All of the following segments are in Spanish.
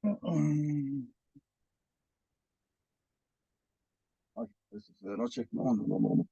Mm, Ay, pues de noche. No, no, no, no.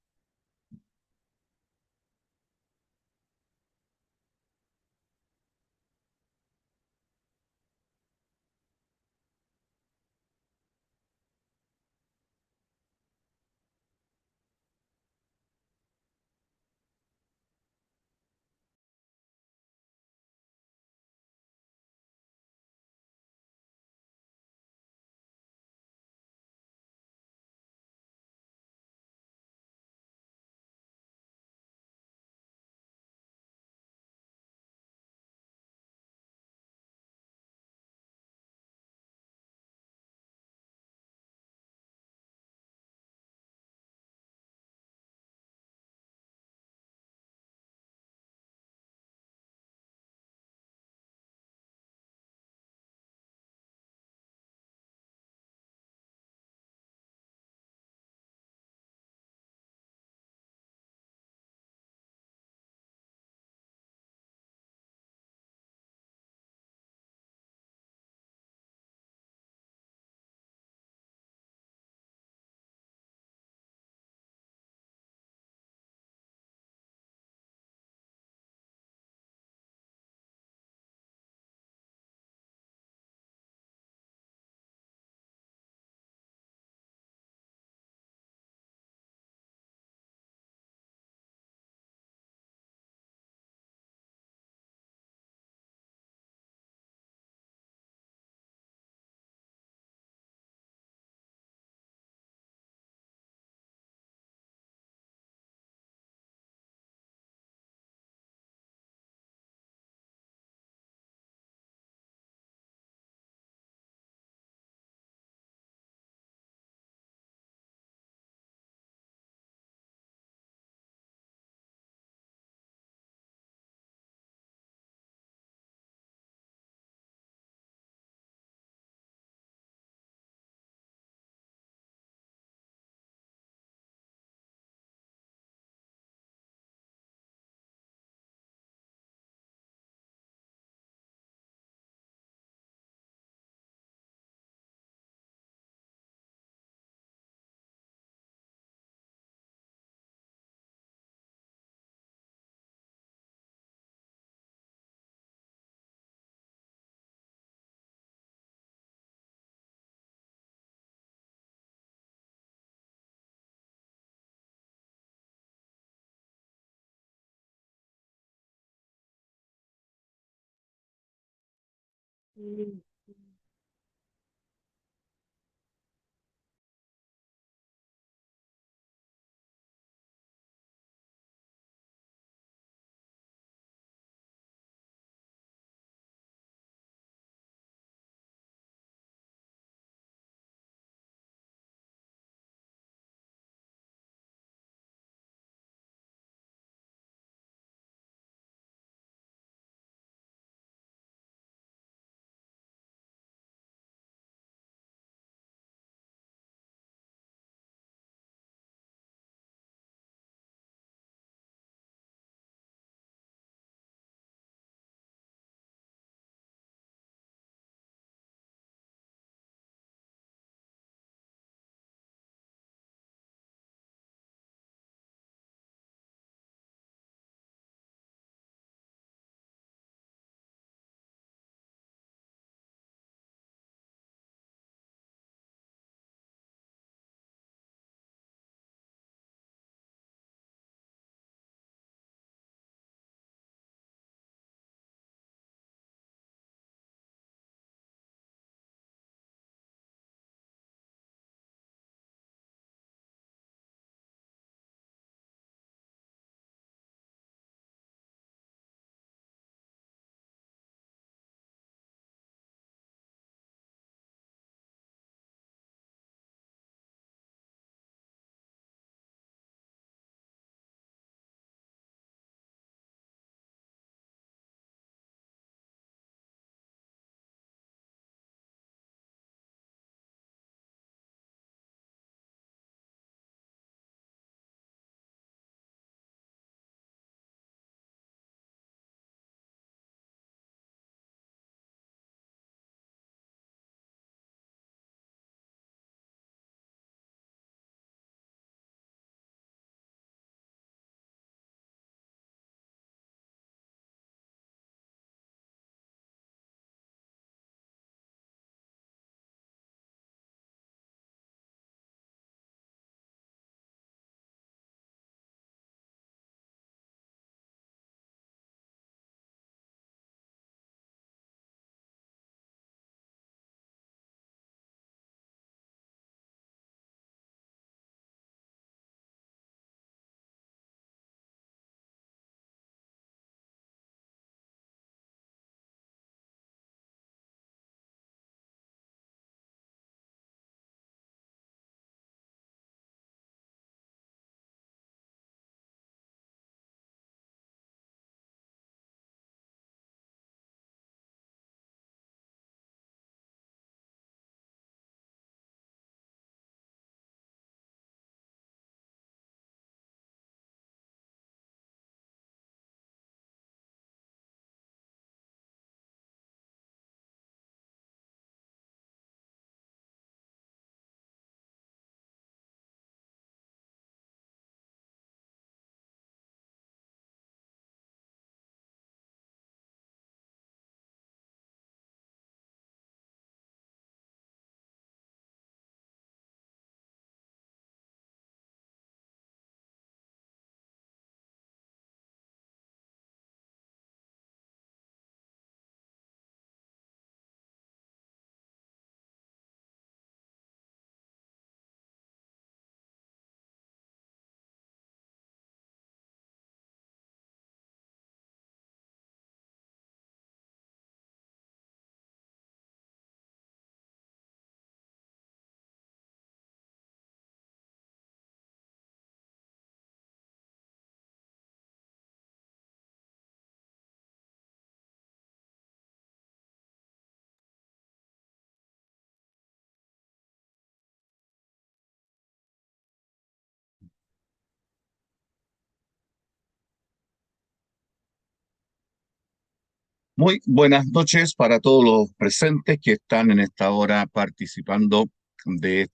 Muy buenas noches para todos los presentes que están en esta hora participando de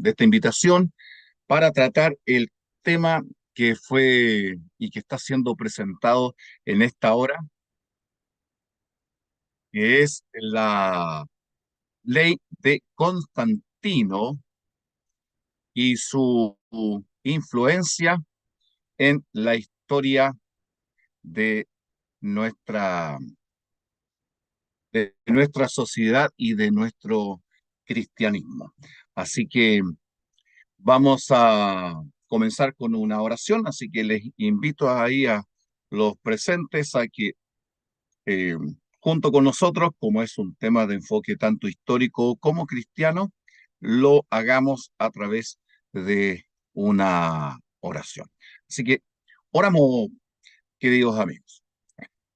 esta invitación para tratar el tema que fue y que está siendo presentado en esta hora, que es la ley de Constantino y su influencia en la historia de nuestra, de nuestra sociedad y de nuestro cristianismo. Así que vamos a comenzar con una oración, así que les invito ahí a los presentes a que eh, junto con nosotros, como es un tema de enfoque tanto histórico como cristiano, lo hagamos a través de una oración. Así que oramos, queridos amigos.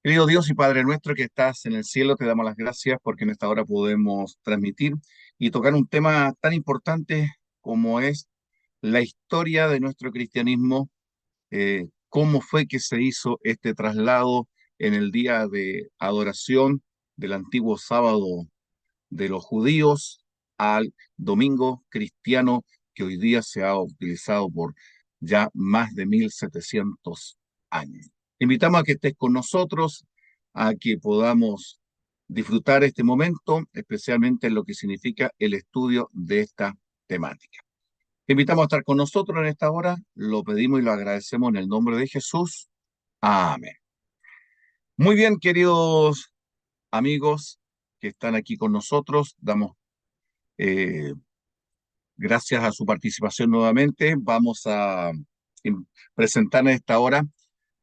Querido Dios y Padre nuestro que estás en el cielo, te damos las gracias porque en esta hora podemos transmitir y tocar un tema tan importante como es la historia de nuestro cristianismo, cómo fue que se hizo este traslado en el día de adoración del antiguo sábado de los judíos al domingo cristiano que hoy día se ha utilizado por ya más de 1700 años. Invitamos a que estés con nosotros, a que podamos disfrutar este momento, especialmente en lo que significa el estudio de esta temática. Te invitamos a estar con nosotros en esta hora, lo pedimos y lo agradecemos en el nombre de Jesús. Amén. Muy bien, queridos amigos que están aquí con nosotros, damos eh, gracias a su participación nuevamente. Vamos a presentar en esta hora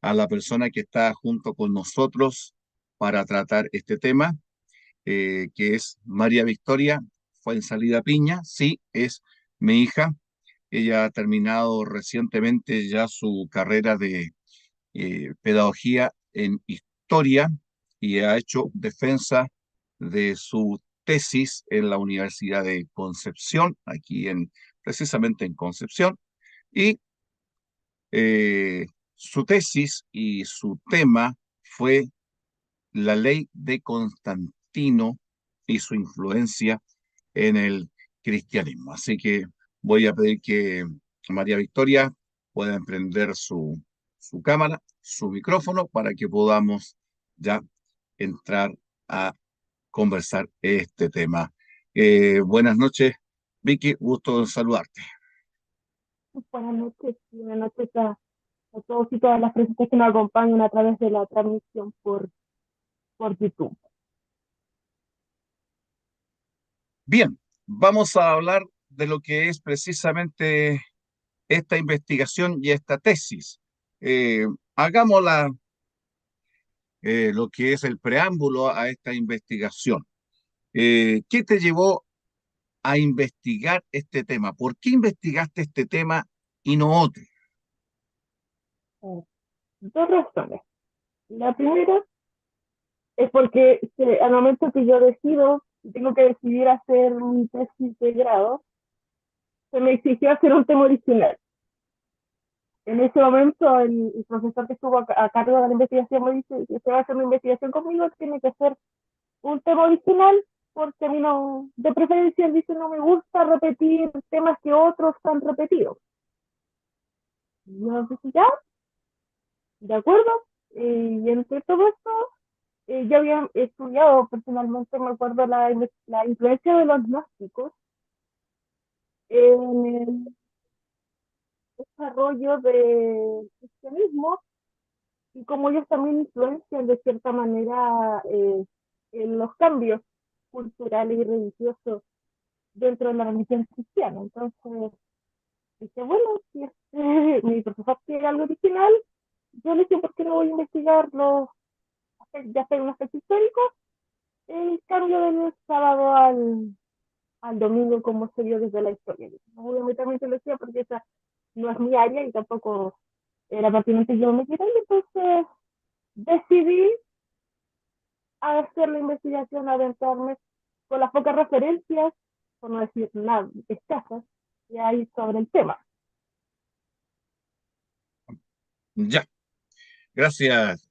a la persona que está junto con nosotros para tratar este tema, que es María Victoria Fuenzalida Piña. Sí, es mi hija. Ella ha terminado recientemente ya su carrera de pedagogía en historia y ha hecho defensa de su tesis en la Universidad de Concepción, precisamente en Concepción, y su tesis y su tema fue la ley de Constantino y su influencia en el cristianismo. Así que voy a pedir que María Victoria pueda emprender su cámara, su micrófono, para que podamos ya entrar a conversar este tema. Buenas noches, Vicky, gusto en saludarte. Buenas noches a todos y todas las personas que nos acompañan a través de la transmisión por YouTube. Bien, vamos a hablar de lo que es precisamente esta investigación y esta tesis. Eh, hagámosla lo que es el preámbulo a esta investigación. ¿Qué te llevó a investigar este tema? ¿Por qué investigaste este tema y no otro? Eh, Dos razones. La primera es porque al momento que yo decido, tengo que decidir hacer mi tesis de grado, se me exigió hacer un tema original. En ese momento, el profesor que estuvo a cargo de la investigación me dice que se va a hacer una investigación conmigo, tiene que hacer un tema original, porque a mí no, de preferencia, él dice, no me gusta repetir temas que otros han repetido. Y yo dije, ya, de acuerdo. Y entre todo esto, yo había estudiado personalmente, me acuerdo, la influencia de los gnósticos en el desarrollo del cristianismo y cómo ellos también influencian de cierta manera en los cambios culturales y religiosos dentro de la religión cristiana. Entonces, dije, bueno, si mi profesor quiere algo original, yo le dije, ¿por qué no voy a investigar ya sea un aspecto histórico, el cambio del sábado al domingo como se dio desde la historia? No voy a meterme en teología porque esa no es mi área y tampoco era pertinente yo me quiera, entonces decidí hacer la investigación, adentrarme con las pocas referencias, por no decir nada, escasas, que hay sobre el tema. Ya, gracias.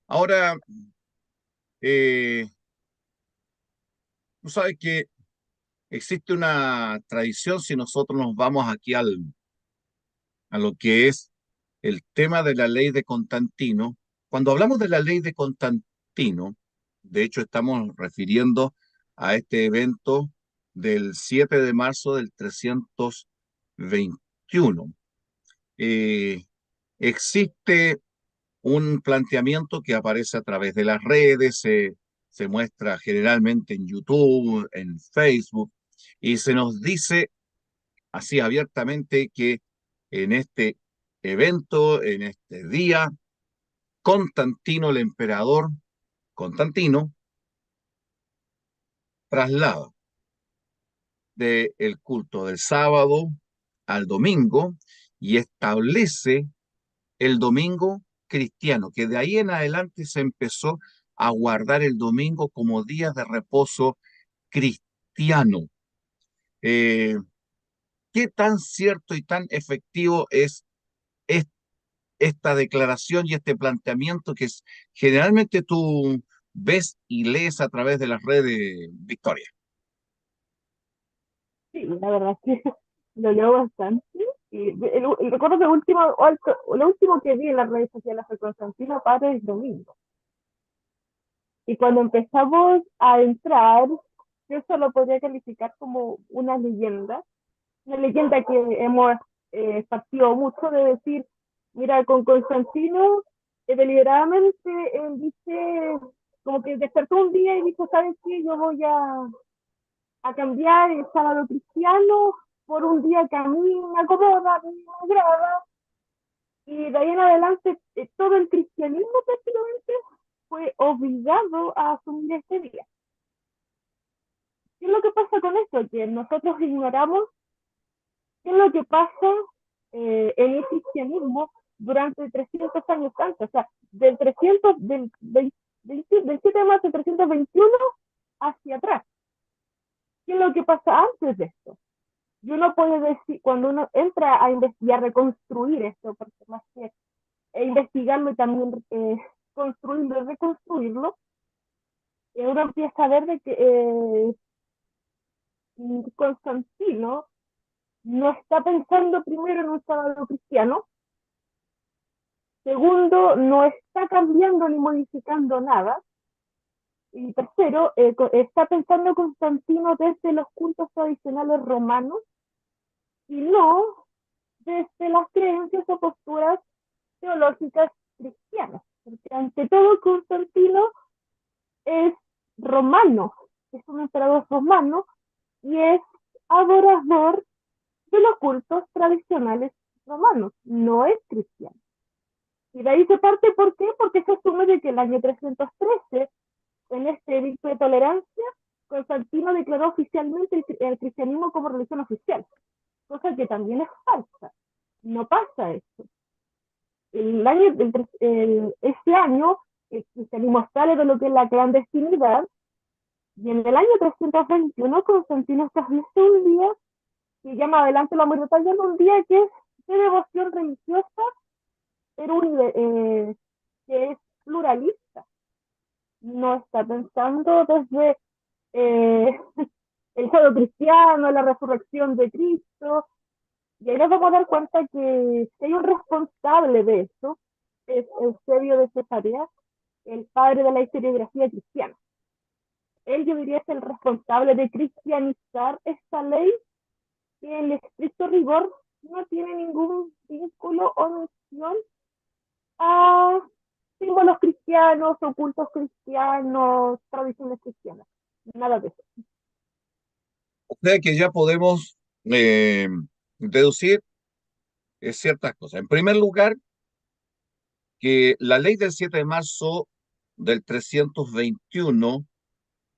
Ahora, Eh, Tú sabes que existe una tradición si nosotros nos vamos aquí a lo que es el tema de la ley de Constantino. Cuando hablamos de la ley de Constantino, de hecho estamos refiriendo a este evento del 7 de marzo del 321. Eh, Existe un planteamiento que aparece a través de las redes, se muestra generalmente en YouTube, en Facebook, y se nos dice así abiertamente que en este evento, en este día, Constantino, el emperador Constantino, traslada del culto del sábado al domingo y establece el domingo cristiano, que de ahí en adelante se empezó a guardar el domingo como día de reposo cristiano. Eh, ¿Qué tan cierto y tan efectivo es esta declaración y este planteamiento que generalmente tú ves y lees a través de las redes, Victoria? Sí, la verdad es que lo leo bastante. Y recuerdo que lo último que vi en las redes sociales fue Constantino Padre el domingo. Y cuando empezamos a entrar, yo eso lo podría calificar como una leyenda que hemos partido mucho de decir, mira, con Constantino, deliberadamente él dice, como que despertó un día y dijo, ¿sabes qué? Yo voy a cambiar el sábado cristiano por un día que a mí me acomoda, a mí me agrada, y de ahí en adelante todo el cristianismo prácticamente fue obligado a asumir este día. ¿Qué es lo que pasa con esto? Que nosotros ignoramos qué es lo que pasa en el cristianismo durante 300 años antes, o sea, del 7 de marzo de 321 hacia atrás. ¿Qué es lo que pasa antes de esto? Y uno puede decir, cuando uno entra a investigar, reconstruir esto, porque más que investigarlo y también construirlo y reconstruirlo, uno empieza a ver de que Constantino no está pensando primero en un sábado cristiano, segundo, no está cambiando ni modificando nada, y tercero, está pensando Constantino desde los cultos tradicionales romanos y no desde las creencias o posturas teológicas cristianas. Porque ante todo Constantino es romano, es un emperador romano y es adorador de los cultos tradicionales romanos, no es cristiano. Y de ahí se parte, ¿por qué? Porque se asume de que el año 313, en este edicto de tolerancia, Constantino declaró oficialmente el cristianismo como religión oficial, cosa que también es falsa. No pasa eso. Ese año el cristianismo sale de lo que es la clandestinidad y en el año 321 Constantino establece un día que ya más adelante lo vamos detallando, un día que es de devoción religiosa, pero que es pluralista. No está pensando desde eh, el juego cristiano, la resurrección de Cristo, y ahí nos vamos a dar cuenta que si hay un responsable de eso, es Eusebio de Cesarea, el padre de la historiografía cristiana. Él, yo diría, es el responsable de cristianizar esta ley que en estricto rigor no tiene ningún vínculo o mención a símbolos cristianos, ocultos cristianos, tradiciones cristianas. Nada de eso. O sea que ya podemos eh, deducir ciertas cosas. En primer lugar, que la ley del 7 de marzo del 321,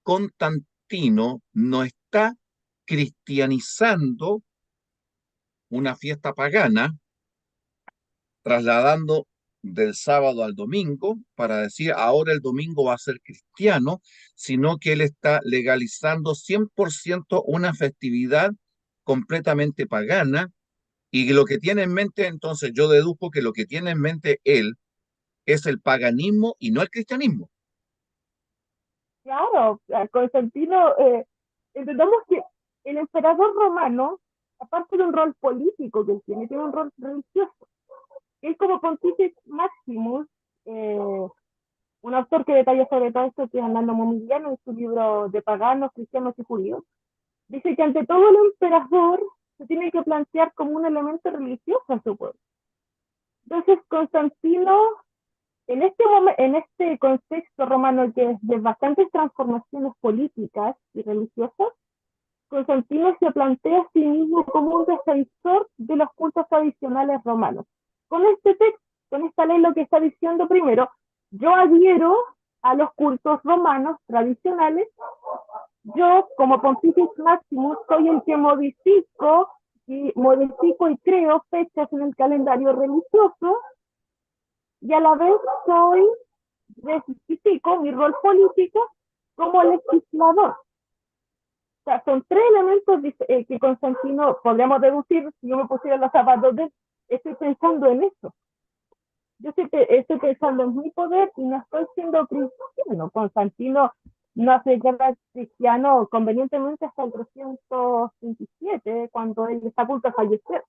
Constantino no está cristianizando una fiesta pagana, trasladando del sábado al domingo para decir ahora el domingo va a ser cristiano, sino que él está legalizando 100% una festividad completamente pagana y lo que tiene en mente, entonces yo deduzco que lo que tiene en mente él es el paganismo y no el cristianismo. Claro, Constantino, entendamos que el emperador romano, aparte de un rol político que él tiene un rol religioso. Él como Pontifex Maximus, un autor que detalla sobre todo esto, que es Arnaldo Momigliano, en su libro de paganos, cristianos y judíos, dice que ante todo el emperador se tiene que plantear como un elemento religioso a su pueblo. Entonces, Constantino, en este contexto romano que es de bastantes transformaciones políticas y religiosas, Constantino se plantea a sí mismo como un defensor de los cultos tradicionales romanos. Con este texto, con esta ley, lo que está diciendo primero, yo adhiero a los cultos romanos tradicionales, yo como Pontifex Maximus soy el que modifico y creo fechas en el calendario religioso y a la vez soy, justifico mi rol político como legislador. O sea, son tres elementos que Constantino podríamos deducir si yo me pusiera los zapatos de estoy pensando en eso. Yo estoy pensando en mi poder y no estoy siendo cristiano. Constantino no se queda cristiano convenientemente hasta el 327, cuando él está a punto de fallecer.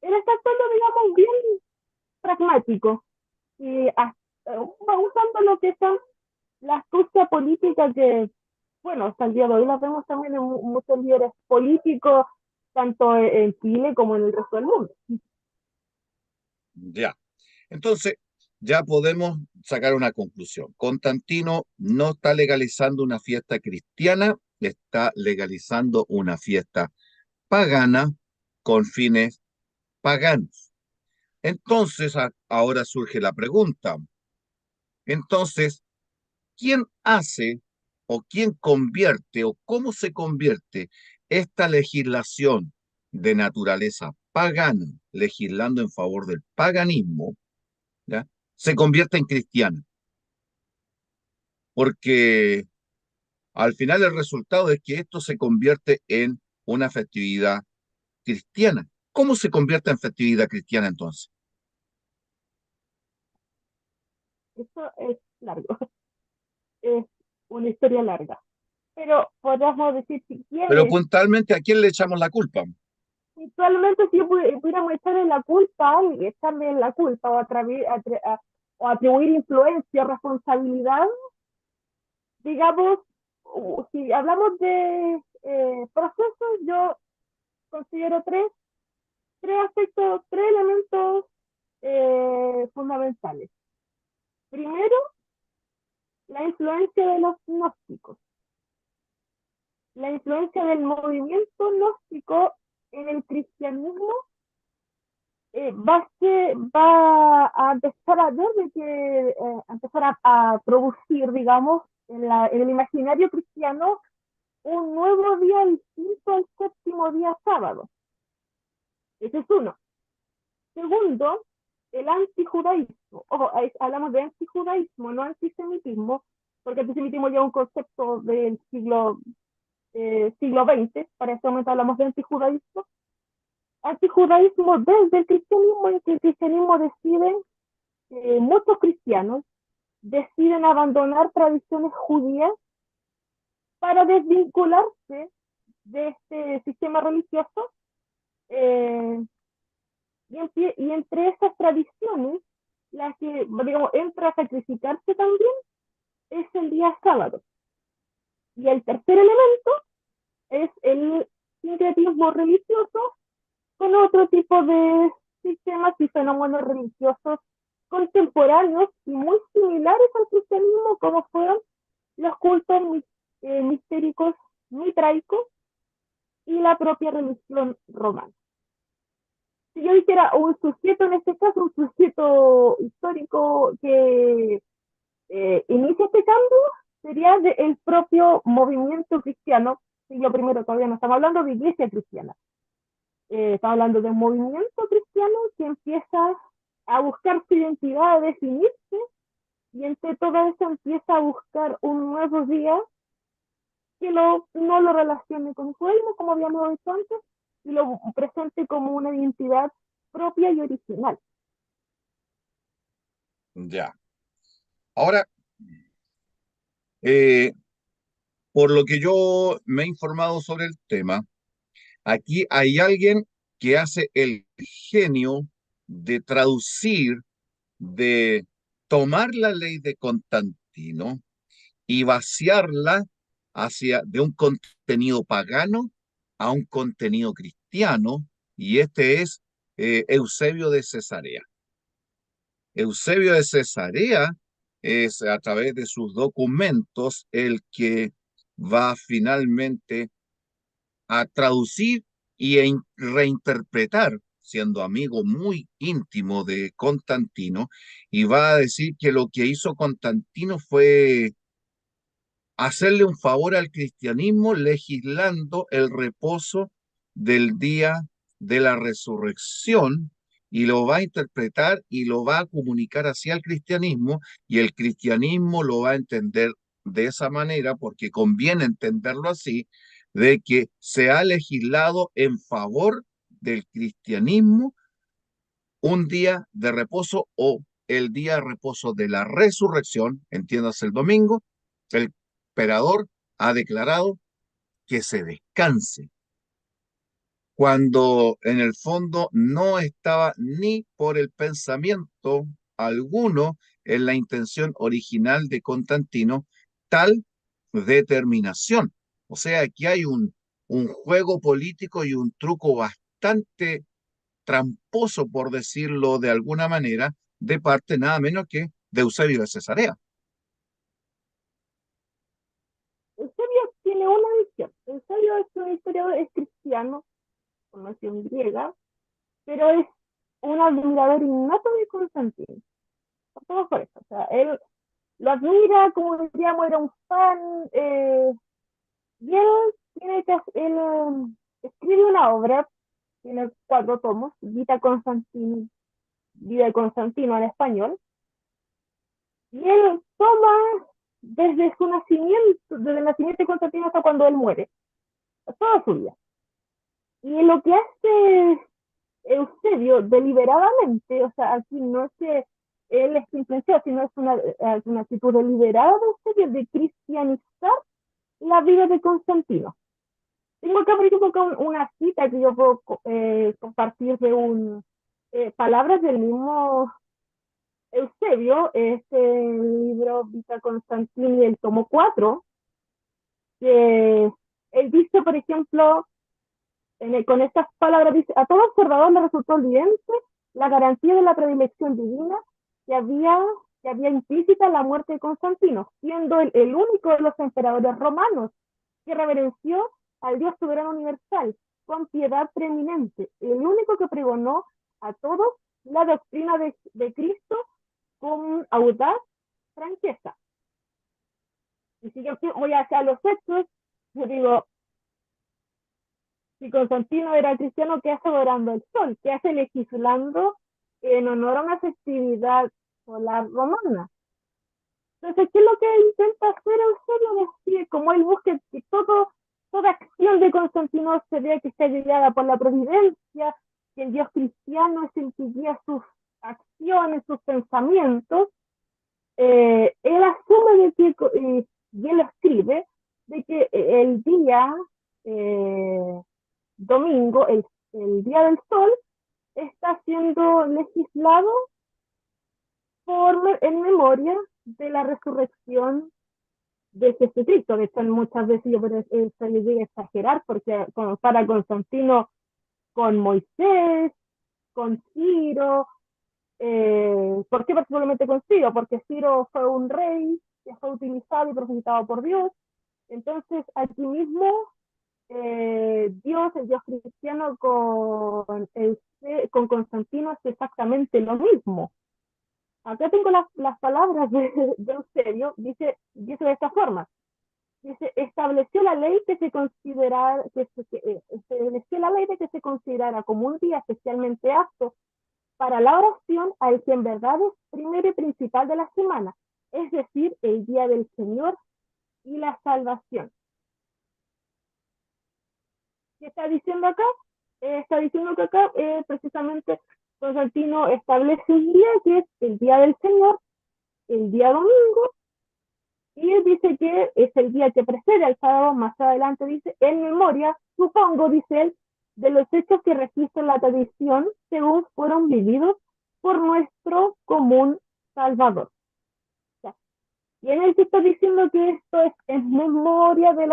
Él está actuando, digamos, bien pragmático y va usando lo que son la astucia política que, bueno, hasta el día de hoy la vemos también en muchos líderes políticos, tanto en Chile como en el resto del mundo. Ya. Entonces, ya podemos sacar una conclusión. Constantino no está legalizando una fiesta cristiana, está legalizando una fiesta pagana con fines paganos. Entonces, ahora surge la pregunta. Entonces, ¿quién hace o quién convierte o cómo se convierte esta legislación de naturaleza pagana, legislando en favor del paganismo, ¿ya? Se convierte en cristiana? Porque al final el resultado es que esto se convierte en una festividad cristiana. ¿Cómo se convierte en festividad cristiana entonces? Eso es largo, es una historia larga. Pero podríamos decir, si Pero quieres, puntualmente, ¿a quién le echamos la culpa? actualmente si pudiéramos echarle la culpa a alguien, echarle la culpa o atribuir influencia o responsabilidad, digamos, si hablamos de procesos, yo considero tres aspectos, tres elementos fundamentales. Primero, la influencia de los gnósticos, la influencia del movimiento gnóstico en el cristianismo va a empezar a ver de que a empezar a producir, digamos, en el imaginario cristiano un nuevo día distinto al séptimo día sábado. Ese es uno. Segundo, el antijudaísmo. Ojo, hablamos de antijudaísmo, no antisemitismo, porque antisemitismo ya es un concepto del siglo XX, para ese momento hablamos de antijudaísmo. Antijudaísmo desde el cristianismo, en que el cristianismo decide, muchos cristianos deciden abandonar tradiciones judías para desvincularse de este sistema religioso, eh, y entre esas tradiciones, la que, digamos, entra a sacrificarse también es el día sábado. Y el tercer elemento es el sincretismo religioso con otro tipo de sistemas y fenómenos religiosos contemporáneos y muy similares al cristianismo, como fueron los cultos mistéricos mitraicos y la propia religión romana. Si yo dijera un sujeto, en este caso, un sujeto histórico que inicia este cambio, sería el propio movimiento cristiano. Si yo primero todavía no estamos hablando de iglesia cristiana, estamos hablando de un movimiento cristiano que empieza a buscar su identidad, a definirse, y entre todo eso empieza a buscar un nuevo día que no lo relacione con su judaísmo, como habíamos dicho antes, y lo presente como una identidad propia y original. Ya. Ahora, Eh, por lo que yo me he informado sobre el tema, aquí hay alguien que hace el genio de traducir, de tomar la ley de Constantino y vaciarla de un contenido pagano a un contenido cristiano, y este es Eusebio de Cesarea. Eusebio de Cesarea es a través de sus documentos el que va finalmente a traducir y reinterpretar, siendo amigo muy íntimo de Constantino, y va a decir que lo que hizo Constantino fue hacerle un favor al cristianismo legislando el reposo del día de la resurrección, y lo va a interpretar y lo va a comunicar hacia el cristianismo, y el cristianismo lo va a entender de esa manera porque conviene entenderlo así, de que se ha legislado en favor del cristianismo un día de reposo, o el día de reposo de la resurrección, entiéndase el domingo. El emperador ha declarado que se descanse, cuando en el fondo no estaba ni por el pensamiento alguno en la intención original de Constantino tal determinación. O sea, aquí hay un juego político y un truco bastante tramposo, por decirlo de alguna manera, de parte nada menos que de Eusebio de Cesarea. Eusebio tiene una visión. Eusebio es un historiador, es cristiano, formación griega, pero es un admirador innato de Constantino. Todo por eso. O sea, él lo admira, como diríamos, era un fan, y él escribe una obra, tiene 4 tomos, Vida de Constantino en español, y él toma desde el nacimiento de Constantino hasta cuando él muere, toda su vida. Y lo que hace Eusebio deliberadamente, o sea, aquí no es que él es influenciado, sino es una actitud deliberada de Eusebio de cristianizar la vida de Constantino. Tengo acá, por ejemplo, una cita que yo puedo compartir palabras del mismo Eusebio, este libro Vita Constantini, el tomo 4, que él dice, por ejemplo, con estas palabras, dice: a todo observador le resultó evidente la garantía de la predilección divina que había, que había implícita en la muerte de Constantino, siendo el único de los emperadores romanos que reverenció al Dios soberano universal con piedad preeminente, el único que pregonó a todos la doctrina de Cristo con audaz franqueza. Y si yo voy hacia los hechos, yo digo: si Constantino era cristiano, ¿qué hace adorando el sol? ¿Qué hace legislando en honor a una festividad solar romana? Entonces, ¿qué es lo que intenta hacer Eusebio? Decir, como él busca que toda acción de Constantino se vea que está guiada por la providencia, que el Dios cristiano es el que guía sus acciones, sus pensamientos, él asume de que, y él escribe, de que el día domingo, el día del sol, está siendo legislado en memoria de la resurrección de Jesucristo. De hecho, muchas veces se le llega a exagerar porque compara a Constantino con Moisés, con Ciro. ¿Por qué particularmente con Ciro? Porque Ciro fue un rey que fue utilizado y profetizado por Dios. Entonces, aquí mismo, Dios, el Dios cristiano, con Constantino es exactamente lo mismo. Acá tengo las palabras de Eusebio, dice de esta forma: dice, estableció la ley que se considerara, estableció la ley de que se considerara como un día especialmente apto para la oración al que en verdad es primero y principal de la semana, es decir, el día del Señor y la salvación. ¿Qué está diciendo acá? Está diciendo que acá precisamente Constantino establece un día que es el día del Señor, el día domingo, Y él dice que es el día que precede al sábado, más adelante dice, en memoria, supongo, dice él, de los hechos que registra la tradición según fueron vividos por nuestro común Salvador. Y en el que está diciendo que esto es en memoria de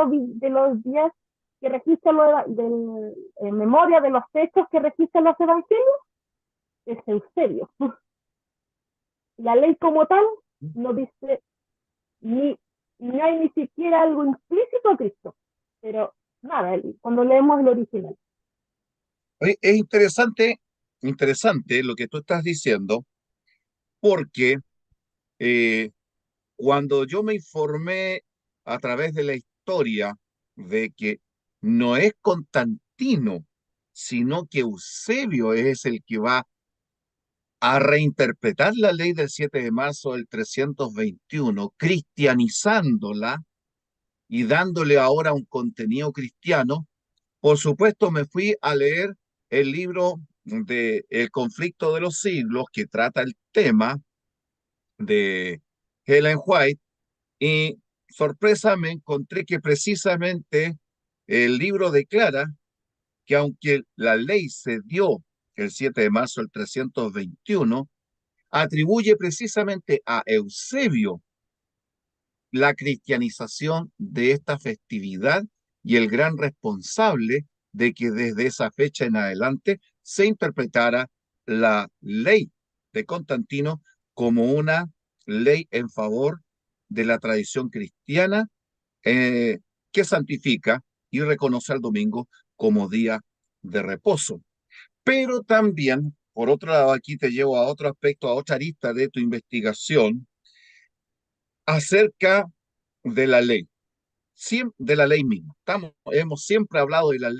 los días que registra en memoria de los hechos que registran los evangelios, es Eusebio. La ley como tal no dice ni, no hay ni siquiera algo implícito a Cristo, pero nada, cuando leemos el original. Oye, es interesante, interesante lo que tú estás diciendo, porque eh, cuando yo me informé a través de la historia de que no es Constantino, sino que Eusebio es el que va a reinterpretar la ley del 7 de marzo del 321, cristianizándola y dándole ahora un contenido cristiano, por supuesto me fui a leer el libro de El conflicto de los siglos, que trata el tema de Ellen White, y sorpresa me encontré que precisamente el libro declara que aunque la ley se dio el 7 de marzo del 321, atribuye precisamente a Eusebio la cristianización de esta festividad y el gran responsable de que desde esa fecha en adelante se interpretara la ley de Constantino como una ley en favor de la tradición cristiana, eh, que santifica y reconoce al domingo como día de reposo. Pero también, por otro lado, aquí te llevo a otro aspecto, a otra arista de tu investigación acerca de la ley, de la ley misma. Hemos siempre hablado de la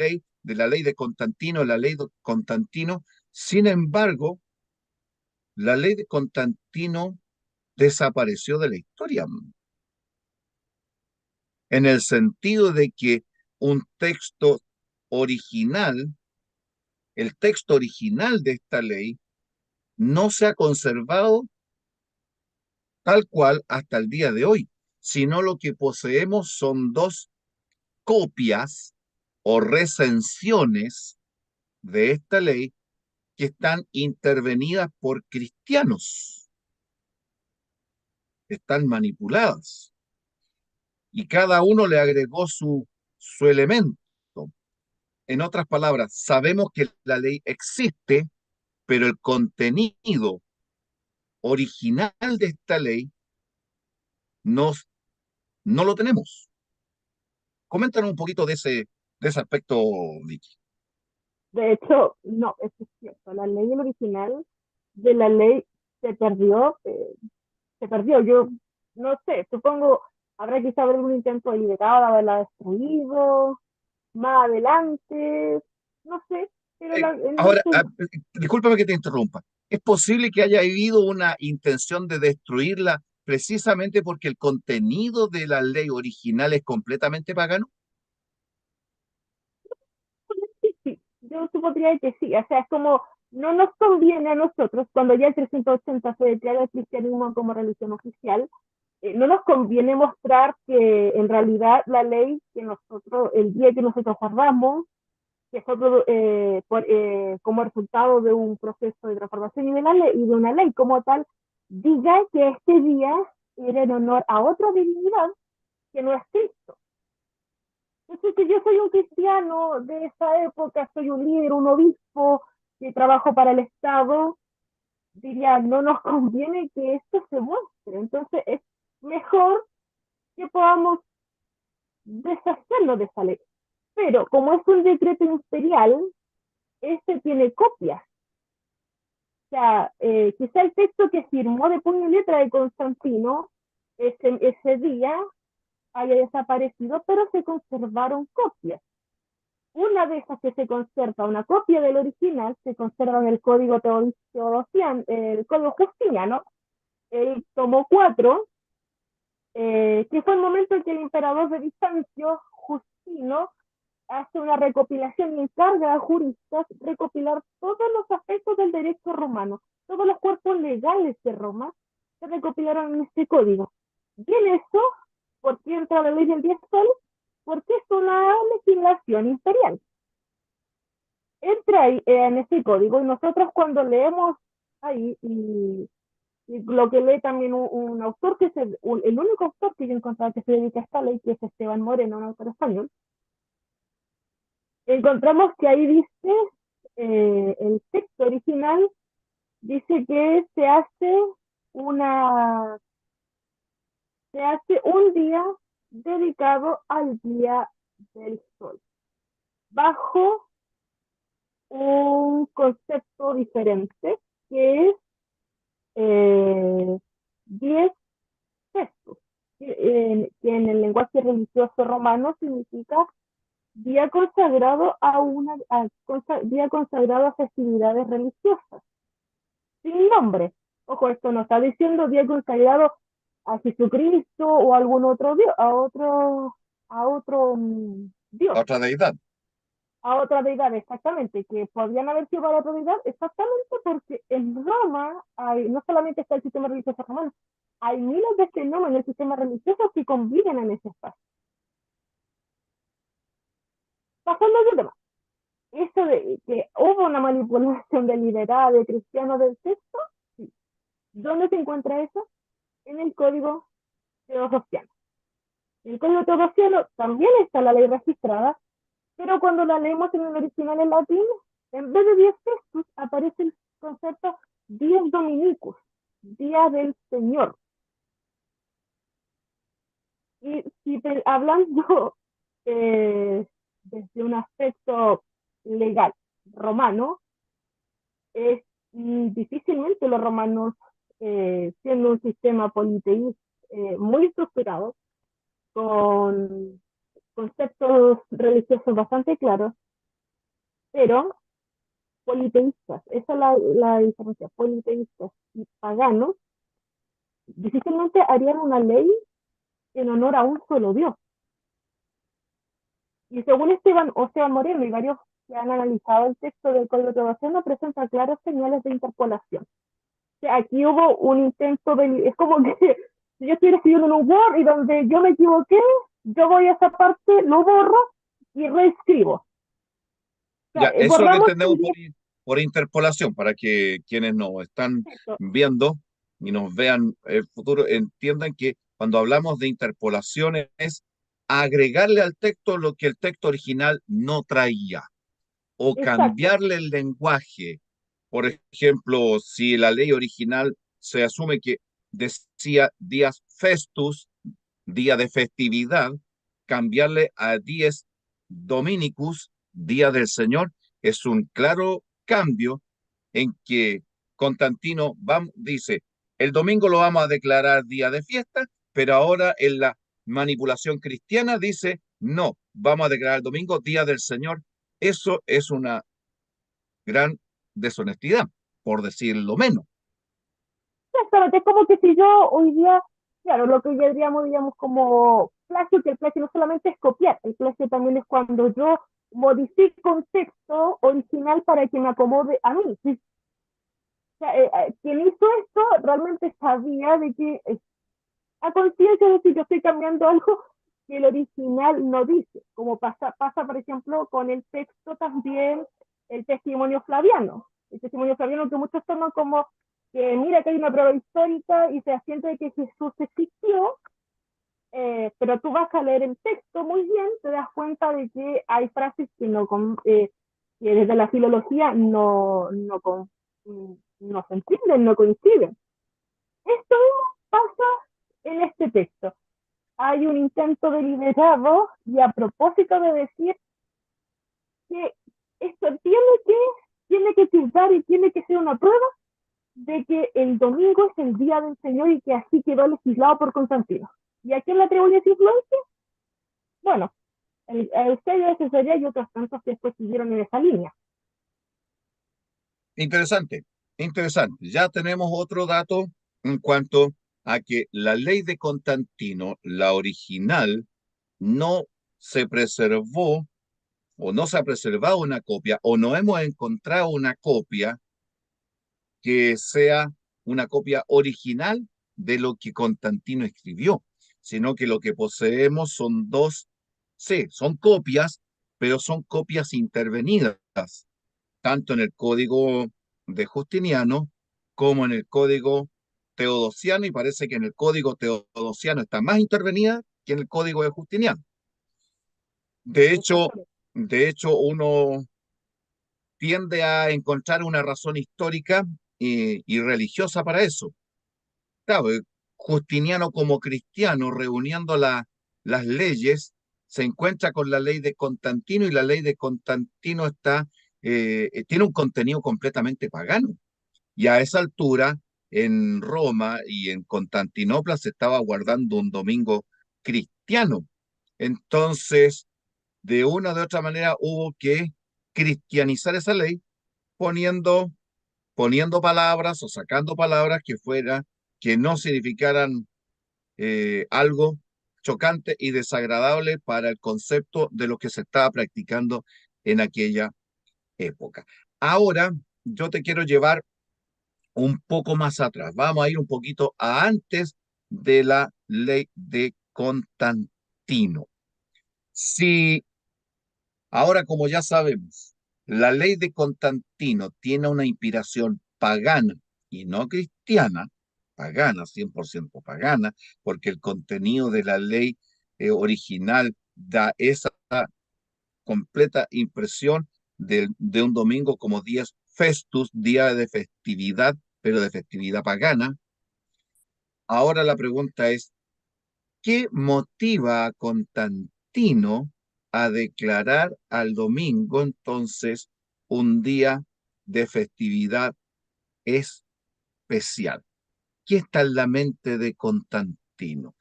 ley de Constantino, la ley de Constantino. Sin embargo, la ley de Constantino desapareció de la historia, en el sentido de que un texto original, el texto original de esta ley, no se ha conservado tal cual hasta el día de hoy, sino lo que poseemos son dos copias o recensiones de esta ley que están intervenidas por cristianos, están manipuladas y cada uno le agregó su elemento. En otras palabras, sabemos que la ley existe, pero el contenido original de esta ley no, no lo tenemos. Coméntanos un poquito de ese aspecto, Vicky. De hecho, no, eso es cierto. La ley original de la ley se perdió, se perdió. Yo no sé, supongo habrá quizá algún intento deliberado de haberla destruido más adelante, no sé, pero en Ahora, este, discúlpame que te interrumpa. ¿Es posible que haya habido una intención de destruirla precisamente porque el contenido de la ley original es completamente pagano? sí, sí, yo supondría que sí, o sea, es como no nos conviene a nosotros, cuando ya el 380 se declara el cristianismo como religión oficial, no nos conviene mostrar que en realidad la ley que nosotros, el día que nosotros guardamos, que fue como resultado de un proceso de transformación y de una ley como tal, diga que este día era en honor a otra divinidad que no es Cristo. Entonces, que yo soy un cristiano de esa época, soy un líder, un obispo que trabajo para el Estado, diría, no nos conviene que esto se muestre. Entonces, es mejor que podamos deshacernos de esa ley. Pero como es un decreto imperial, este tiene copias. O sea, quizá el texto que firmó de puño y letra de Constantino ese día haya desaparecido, pero se conservaron copias. Una de esas que se conserva, una copia del original, se conserva en el Código Teodosiano, el Código Justiniano, el tomo 4, que fue el momento en que el emperador de Bizancio, Justino, hace una recopilación y encarga a juristas recopilar todos los aspectos del derecho romano, todos los cuerpos legales de Roma se recopilaron en este código. Y en eso ¿Por qué entra la ley del 10 soles? Porque es una legislación imperial. Entra ahí en ese código y nosotros cuando leemos ahí y lo que lee también un autor que es el único autor que yo he encontrado que se dedica a esta ley, que es Esteban Moreno, un autor español, encontramos que ahí dice, el texto original dice que una, se hace un día dedicado al Día del Sol, bajo un concepto diferente que es 10 gestos, que en el lenguaje religioso romano significa día consagrado día consagrado a festividades religiosas, sin nombre. Ojo, esto no está diciendo día consagrado a Jesucristo o a algún otro dios, a otro dios, Otra deidad. a otra deidad, exactamente, que podrían haber sido para otra deidad, exactamente porque en Roma no solamente está el sistema religioso romano, hay miles de fenómenos en el sistema religioso que conviven en ese espacio. Pasando al tema, eso de que hubo una manipulación deliberada de cristianos del texto, sí. ¿Dónde se encuentra eso? En el código teodosiano. En el código teodosiano también está la ley registrada, pero cuando la leemos en el original en latín, en vez de 10 textos aparece el concepto 10 dominicus, día del Señor. Y si hablando desde un aspecto legal romano, es difícilmente los romanos, siendo un sistema politeísta muy estructurado, con conceptos religiosos bastante claros, pero politeístas, esa es la diferencia, politeístas y paganos, difícilmente harían una ley en honor a un solo Dios. Y según Esteban Moreno y varios que han analizado el texto del Código Teodosiano, presenta claras señales de interpolación. O sea, aquí hubo un intento es como que si yo estoy escribiendo en un Word y donde yo me equivoqué, yo voy a esa parte, lo borro y reescribo. O sea, Ya, eso lo borramos entendemos por interpolación, para que quienes nos están esto. viendo y nos vean el futuro entiendan que cuando hablamos de interpolación es agregarle al texto lo que el texto original no traía o Exacto, cambiarle el lenguaje. Por ejemplo, si la ley original se asume que decía días festus, día de festividad, cambiarle a dies dominicus, día del Señor, es un claro cambio en que Constantino dice, el domingo lo vamos a declarar día de fiesta, pero ahora en la manipulación cristiana dice, no, vamos a declarar el domingo día del Señor. Eso es una gran deshonestidad, por decirlo menos. exactamente. Es como que si yo hoy día, claro, lo que ya diríamos, digamos, como plagio, que el plagio no solamente es copiar, el plagio también es cuando yo modifico un texto original para que me acomode a mí. ¿Sí? O sea, quien hizo esto realmente sabía de que a conciencia de si yo estoy cambiando algo que el original no dice, como pasa por ejemplo con el texto también, el testimonio flaviano. El testimonio flaviano que muchos toman como que mira que hay una prueba histórica y se asiente de que Jesús existió, pero tú vas a leer el texto muy bien, te das cuenta de que hay frases que desde la filología no se entienden, no coinciden. Esto pasa en este texto. Hay un intento deliberado y a propósito de decir que esto tiene que tiltar y tiene que ser una prueba de que el domingo es el día del Señor y que así quedó legislado por Constantino. ¿Y a quién le atribuye esa influencia? Bueno, a Eusebio de Cesarea y otros tantos que después siguieron en esa línea. Interesante, interesante. Ya tenemos otro dato en cuanto a que la ley de Constantino, la original, no se preservó o no se ha preservado una copia o no hemos encontrado una copia que sea una copia original de lo que Constantino escribió, sino que lo que poseemos son dos, sí, son copias, pero son copias intervenidas, tanto en el código de Justiniano como en el código teodosiano, y parece que en el código teodosiano está más intervenida que en el código de Justiniano. De hecho, Exactamente. de hecho, uno tiende a encontrar una razón histórica y religiosa para eso. Claro, Justiniano como cristiano, reuniendo las leyes, se encuentra con la ley de Constantino, y la ley de Constantino tiene un contenido completamente pagano. Y a esa altura, en Roma y en Constantinopla se estaba guardando un domingo cristiano. Entonces, de una u de otra manera, hubo que cristianizar esa ley poniendo, poniendo palabras o sacando palabras que no significaran algo chocante y desagradable para el concepto de lo que se estaba practicando en aquella época. Ahora, yo te quiero llevar un poco más atrás. Vamos a ir un poquito a antes de la ley de Constantino. Si ahora, como ya sabemos, la ley de Constantino tiene una inspiración pagana y no cristiana, pagana, 100% pagana, porque el contenido de la ley original da esa completa impresión de un domingo como día festus, día de festividad, pero de festividad pagana. Ahora la pregunta es, ¿qué motiva a Constantino a declarar al domingo entonces un día de festividad especial? ¿Qué está en la mente de Constantino?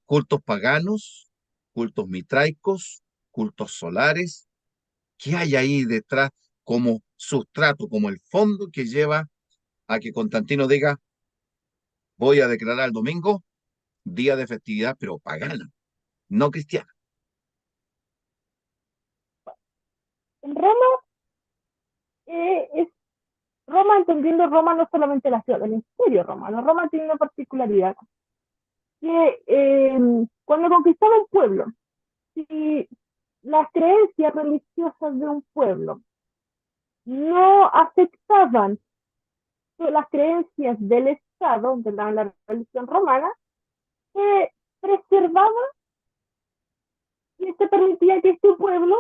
¿Cultos paganos, cultos mitraicos, cultos solares? ¿Qué hay ahí detrás como sustrato, como el fondo que lleva a que Constantino diga, voy a declarar el domingo día de festividad, pero pagana, no cristiana? En Roma, es Roma, entendiendo Roma no solamente la ciudad, el imperio romano. Roma tiene una particularidad que cuando conquistaba un pueblo, si las creencias religiosas de un pueblo no afectaban las creencias del Estado, de la religión romana, se preservaba y se permitía que este pueblo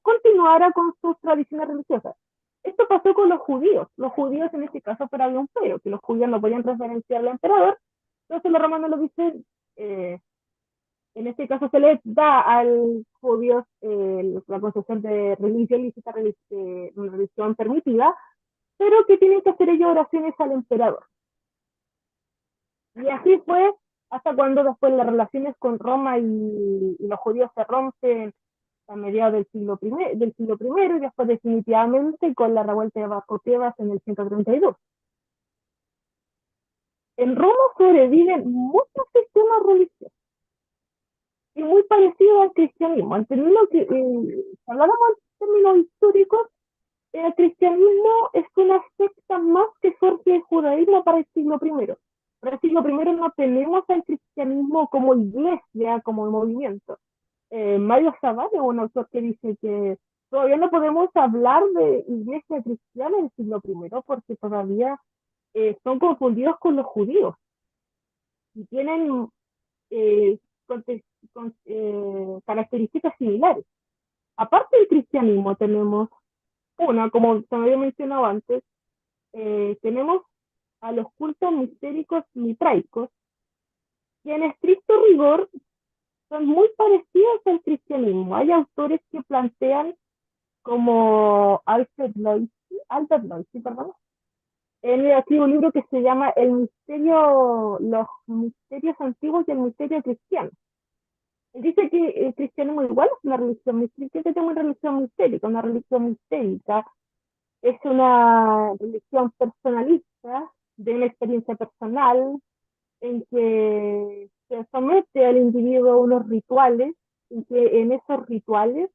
continuara con sus tradiciones religiosas. Esto pasó con los judíos. Los judíos en este caso pero había un pero, que los judíos no podían referenciar al emperador, entonces los romanos lo dicen, en este caso se les da al judío la concepción de religión lícita, una religión permitida, pero que tienen que hacer ellos oraciones al emperador. Y así fue hasta cuando después las relaciones con Roma y los judíos se rompen a mediados del siglo primero y después definitivamente con la revuelta de Bajo Tebas en el 132. En Roma sobreviven muchos sistemas religiosos y muy parecidos al cristianismo. Entendiendo que, hablamos en términos históricos, el cristianismo es una secta más que surge el judaísmo para el siglo primero. Para el siglo primero no tenemos al cristianismo como iglesia, como movimiento. Mario Savage es un autor que dice que todavía no podemos hablar de iglesia cristiana en el siglo primero porque todavía son confundidos con los judíos y tienen eh, características similares. Aparte del cristianismo tenemos una, como se me había mencionado antes, tenemos a los cultos mistéricos mitraicos, que en estricto rigor son muy parecidos al cristianismo. Hay autores que plantean como Albert Loisy, perdón. Él escribe un libro que se llama Los misterios antiguos y el misterio cristiano. Él dice que el cristianismo igual es una religión mistérica, que es una religión mistérica. Una religión mistérica es una religión personalista, de una experiencia personal, en que se somete al individuo a unos rituales, en que en esos rituales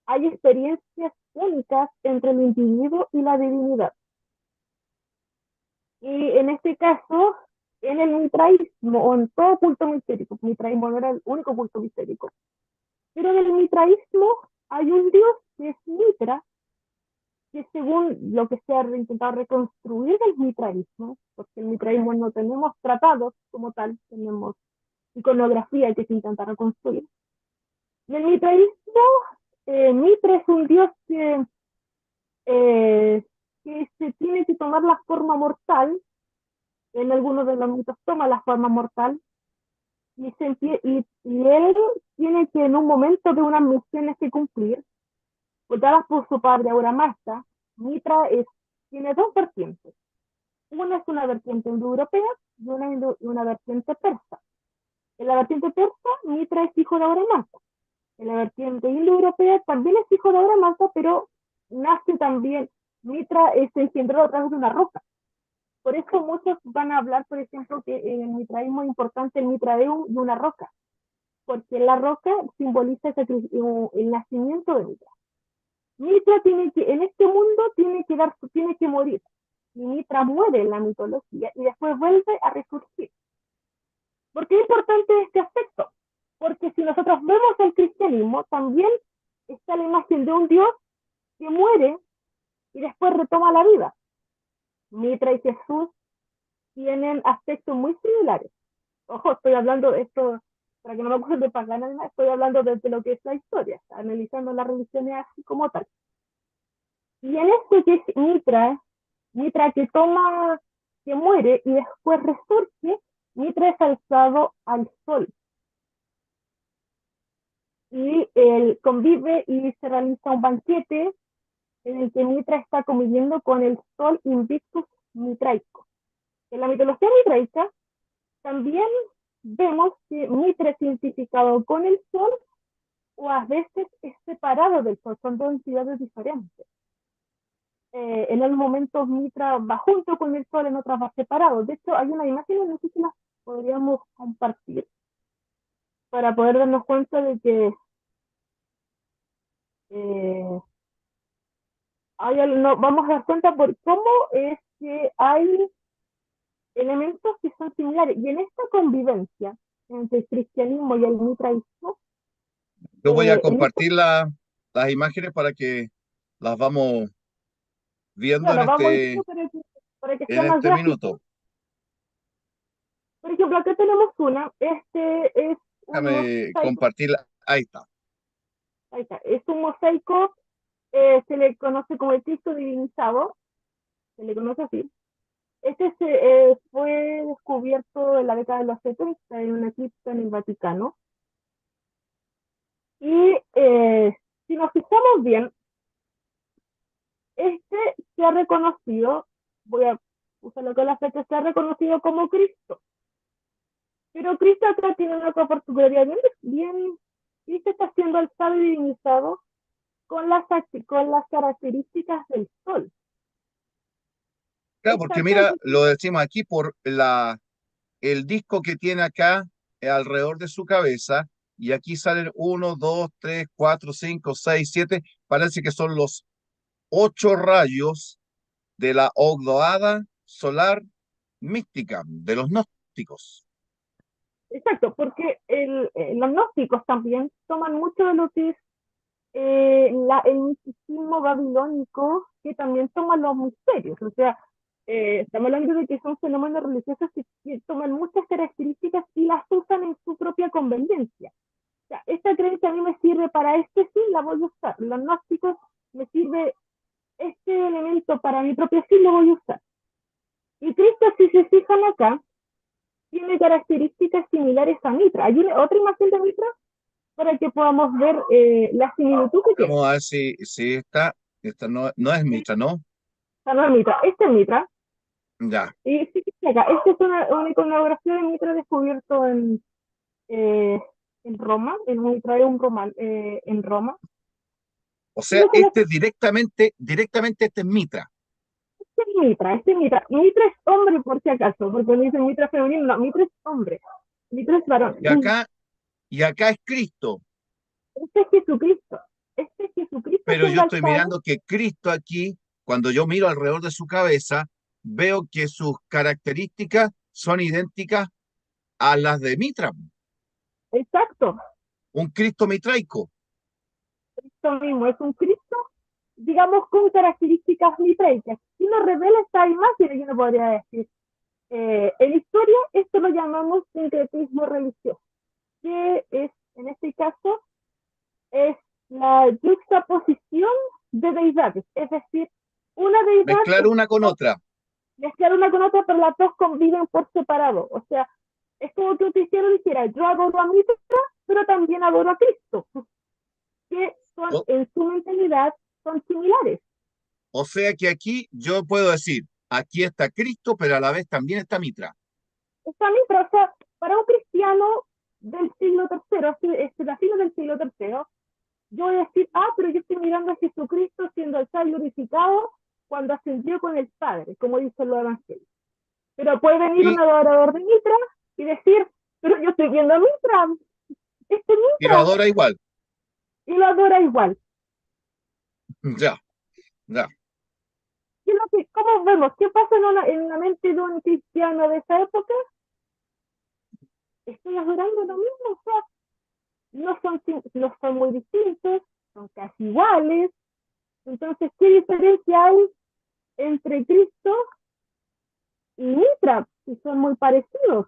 hay experiencias únicas entre el individuo y la divinidad. Y en este caso, en el mitraísmo o en todo culto mistérico, mitraísmo no era el único culto mistérico, pero en el mitraísmo hay un dios que es Mitra, que según lo que se ha intentado reconstruir del mitraísmo, porque el mitraísmo no tenemos tratados como tal, tenemos iconografía que se intenta reconstruir. En el mitraísmo, Mitra es un dios eh, que se tiene que tomar la forma mortal, en algunos de los mitos toma la forma mortal, y él tiene que en un momento de unas misiones que cumplir, dadas por su padre Aura Mazda, Mitra tiene dos vertientes. Una es una vertiente indoeuropea y una vertiente persa. En la vertiente persa, Mitra es hijo de Aura Mazda. En la vertiente indoeuropea también es hijo de Aura Mazda, pero nace también, Mitra es engendrado a través de una roca. Por eso muchos van a hablar, por ejemplo, que en el mitraísmo es importante el mitraeum de una roca, porque la roca simboliza el nacimiento de Mitra. Mitra tiene que, en este mundo tiene que morir. Y Mitra muere en la mitología y después vuelve a resurgir. ¿Por qué es importante este aspecto? Porque si nosotros vemos el cristianismo, también está la imagen de un Dios que muere y después retoma la vida. Mitra y Jesús tienen aspectos muy similares. Ojo, estoy hablando de esto, para que no me acuerdo de pagar nada, estoy hablando de lo que es la historia, analizando las religiones así como tal. Y en este que es Mitra que toma, que muere y después resurge, Mitra es alzado al sol. Y él convive y se realiza un banquete en el que Mitra está conviviendo con el sol Invictus mitraico. En la mitología mitraica también vemos que Mitra es identificado con el sol o a veces es separado del sol, son dos entidades diferentes. En el momento Mitra va junto con el sol, en otras va separado. De hecho, hay una imagen, no sé si las podríamos compartir para poder darnos cuenta de que eh, no, vamos a dar cuenta por cómo es que hay elementos que son similares. Y en esta convivencia entre el cristianismo y el mitraísmo, Yo voy a en este, compartir las imágenes para que las vamos viendo claro, vamos diciendo para que sea en más este gráfico. minuto. Por ejemplo, acá tenemos una, este es un Déjame mosaico, compartirla. Ahí está. ahí está, es un mosaico, se le conoce como el Cristo divinizado, se le conoce así. Este fue descubierto en la década de los 70 en una cripta en el Vaticano. Y si nos fijamos bien, este se ha reconocido, voy a usarlo con la fecha, se ha reconocido como Cristo. Pero Cristo acá tiene una particularidad bien, Cristo está siendo alzado y divinizado con las características del sol. Claro, Esta porque acá, mira, lo decimos aquí por el disco que tiene acá alrededor de su cabeza, y aquí salen uno, dos, tres, cuatro, cinco, seis, siete, parece que son los 8 rayos de la ogdoada solar mística de los gnósticos. exacto, porque los gnósticos también toman mucho de lo que es el misticismo babilónico, que también toma los misterios. O sea, estamos hablando de que son fenómenos religiosos que toman muchas características y las usan en su propia conveniencia. O sea, esta creencia a mí me sirve para este fin, la voy a usar. Los gnósticos me sirve este elemento para mi propio fin, lo voy a usar. Y Cristo, si se fijan acá, tiene características similares a Mitra. Hay otra imagen de Mitra para que podamos ver la similitud que tiene. Vamos a ver si esta no es Mitra, ¿no? Esta no es Mitra, este es Mitra. Ya. Y sí, sí, acá, esta es una iconografía de Mitra descubierto eh, en Roma, en un Mitraeum en Roma. O sea, Fíjense la directamente este es Mitra. este es Mitra. Mitra es hombre por si acaso, porque no dice Mitra femenino, no, Mitra es hombre. Mitra es varón. Y acá, y acá es Cristo. Este es Jesucristo. Este es Jesucristo Pero yo siendo estoy alzado. mirando que Cristo aquí, cuando yo miro alrededor de su cabeza, veo que sus características son idénticas a las de Mitra, Exacto, un Cristo mitraico. esto mismo, es un Cristo, digamos, con características mitraicas. Si nos revela esta imagen, yo no podría decir. En historia, esto lo llamamos sincretismo religioso, que es, en este caso, es la juxtaposición de deidades, es decir, una deidad Mezclar una con otra. mezclar una con otra, pero las dos conviven por separado. O sea, es como que un cristiano dijera, yo adoro a mi Dios, pero también adoro a Cristo, que son O, en su mentalidad son similares. o sea que aquí yo puedo decir, aquí está Cristo, pero a la vez también está Mitra. Está bien, pero o sea, para un cristiano del siglo tercero, la fines del siglo tercero, yo voy a decir, pero yo estoy mirando a Jesucristo siendo el tal glorificado cuando ascendió con el Padre, como dicen los evangelios. Pero puede venir un Y, adorador de Mitra y decir, pero yo estoy viendo a Mitra, este y lo Mitra, adora igual. y lo adora igual. Ya, ya. ¿Cómo vemos? ¿Qué pasa en la mente de un cristiano de esa época? Estoy adorando lo mismo, o sea, no son muy distintos, son casi iguales. Entonces, ¿qué diferencia hay entre Cristo y Mitra? Si son muy parecidos.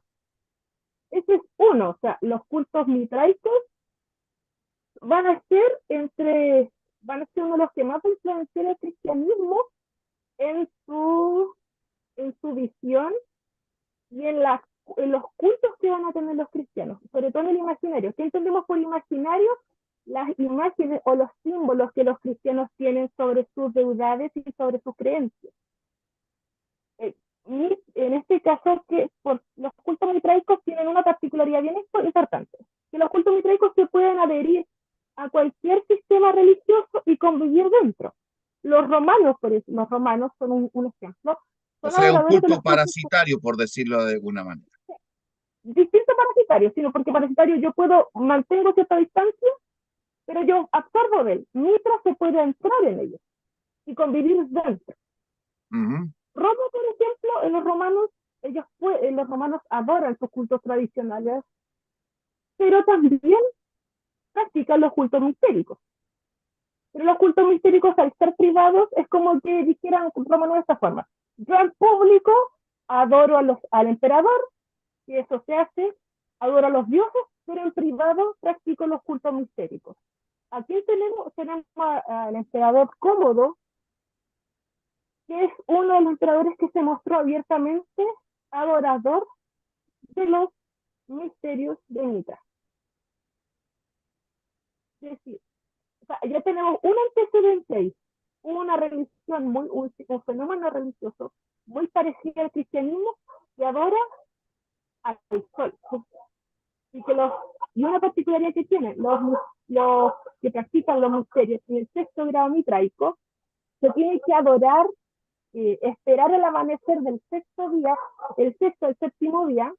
Ese es uno, o sea, los cultos mitraicos van a ser van a ser uno de los que más influencian el cristianismo en su, en su visión y en los cultos que van a tener los cristianos, sobre todo en el imaginario. ¿Qué entendemos por imaginario? Las imágenes o los símbolos que los cristianos tienen sobre sus deidades y sobre sus creencias. Y en este caso, los cultos mitraicos tienen una particularidad bien importante, que los cultos mitraicos se pueden adherir a cualquier sistema religioso y convivir dentro. Los romanos, por eso, los romanos son un ejemplo, O son sea, un adoradores de culto los cultos parasitario, por decirlo de alguna manera. distintos parasitarios, sino porque parasitario yo mantengo cierta distancia, pero yo absorbo de él. Mitra se puede entrar en ellos y convivir dentro. Ujú. Roma, por ejemplo, los romanos adoran sus cultos tradicionales, pero también practican los cultos mistéricos. Pero los cultos mistéricos, al ser privados, es como que dijeran romanos de esta forma. Yo en público adoro al emperador, y eso se hace, adoro a los dioses, pero en privado practico los cultos mistéricos. Aquí tenemos al emperador Cómodo, que es uno de los emperadores que se mostró abiertamente adorador de los misterios de Mitra. Es decir, o sea, ya tenemos un antecedente ahí, una religión, un fenómeno religioso muy parecido al cristianismo que adora al sol. Y, y una particularidad que tienen los que practican los misterios en el sexto grado mitraico, se tiene que adorar, esperar el amanecer del sexto día, el sexto, el séptimo día,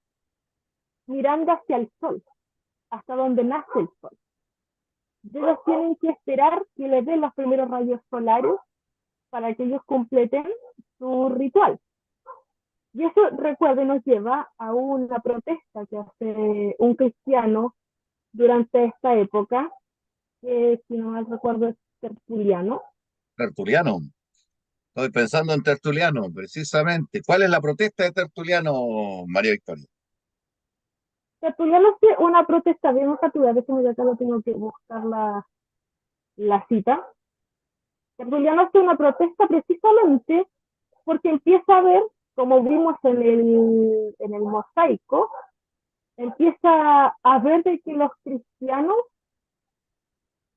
mirando hacia el sol, hasta donde nace el sol. Ellos tienen que esperar que les den los primeros rayos solares para que ellos completen su ritual. Y eso, recuerden, nos lleva a una protesta que hace un cristiano durante esta época, que si no mal recuerdo es Tertuliano. Tertuliano. Estoy pensando en Tertuliano, precisamente. ¿Cuál es la protesta de Tertuliano, María Victoria? Tertuliano hace una protesta bien educativa, de hecho ya acá lo tengo que buscar la cita. Tertuliano hace una protesta precisamente porque empieza a ver, como vimos en el mosaico, empieza a ver de que los cristianos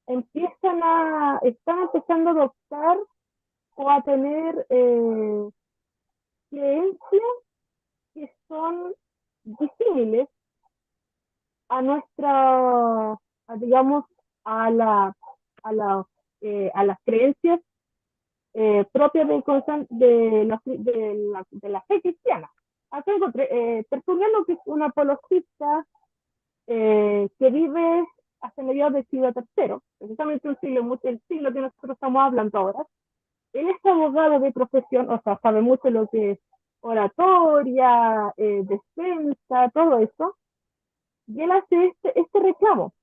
están empezando a adoptar o a tener creencias que son disímiles a digamos, a a las creencias propias de la fe cristiana. Acá encontré Tertuliano, que es un apologista que vive hasta mediados del siglo tercero, precisamente el siglo que nosotros estamos hablando ahora. Él es abogado de profesión, o sea, sabe mucho lo que es, oratoria, defensa, todo eso. Y él hace este reclamo.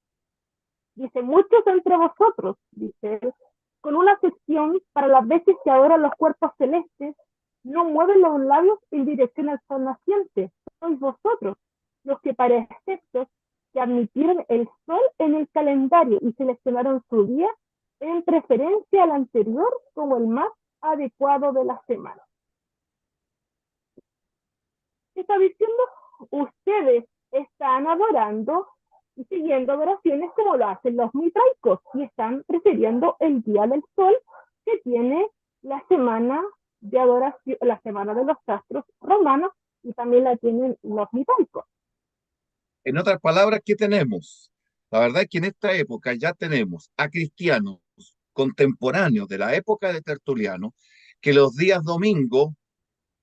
Dice, muchos entre vosotros, dice él, con una excepción para las veces que ahora los cuerpos celestes no mueven los labios en dirección al sol naciente. Sois vosotros los que para efectos que admitieron el sol en el calendario y seleccionaron su día en preferencia al anterior como el más adecuado de la semana. ¿Qué está diciendo? Ustedes están adorando y siguiendo adoraciones como lo hacen los mitraicos y están prefiriendo el día del sol que tiene la semana de adoración, la semana de los astros romanos y también la tienen los mitraicos. En otras palabras, ¿qué tenemos? La verdad es que en esta época ya tenemos a cristianos contemporáneos de la época de Tertuliano que los días domingo,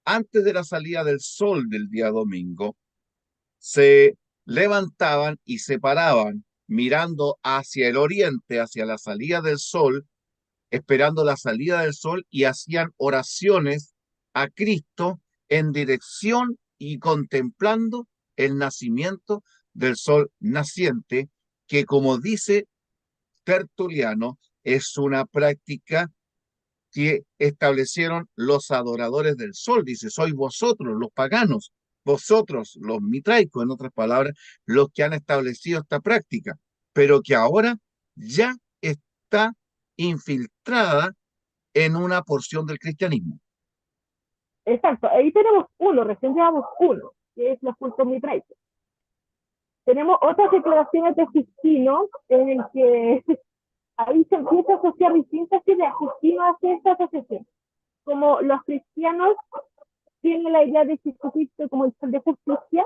antes de la salida del sol del día domingo, se levantaban y se paraban mirando hacia el oriente, hacia la salida del sol, esperando la salida del sol y hacían oraciones a Cristo en dirección y contemplando el nacimiento del sol naciente, que como dice Tertuliano, es una práctica que establecieron los adoradores del sol. Dice, sois vosotros, los paganos, vosotros, los mitraicos, en otras palabras, los que han establecido esta práctica, pero que ahora ya está infiltrada en una porción del cristianismo. Exacto, ahí tenemos uno, recién llevamos uno, que es los cultos mitraicos. Tenemos otras declaraciones de Justino en el que ahí se empieza a asociar distintas ideas. Justino hace esta asociación. Como los cristianos tienen la idea de Jesucristo como el sol de justicia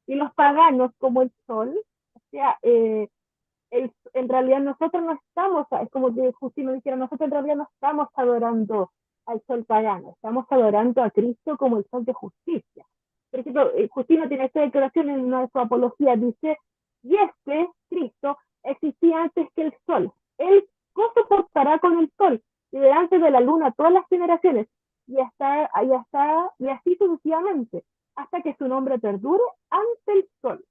y los paganos como el sol, o sea, en realidad nosotros no estamos, es como que Justino dijera, nosotros en realidad no estamos adorando al sol pagano, estamos adorando a Cristo como el sol de justicia. Por ejemplo, Justino tiene esta declaración en una de sus apologías, dice, y este, Cristo, existía antes que el sol. Él soportará con el sol y delante de la luna todas las generaciones, y así sucesivamente, hasta que su nombre perdure ante el sol.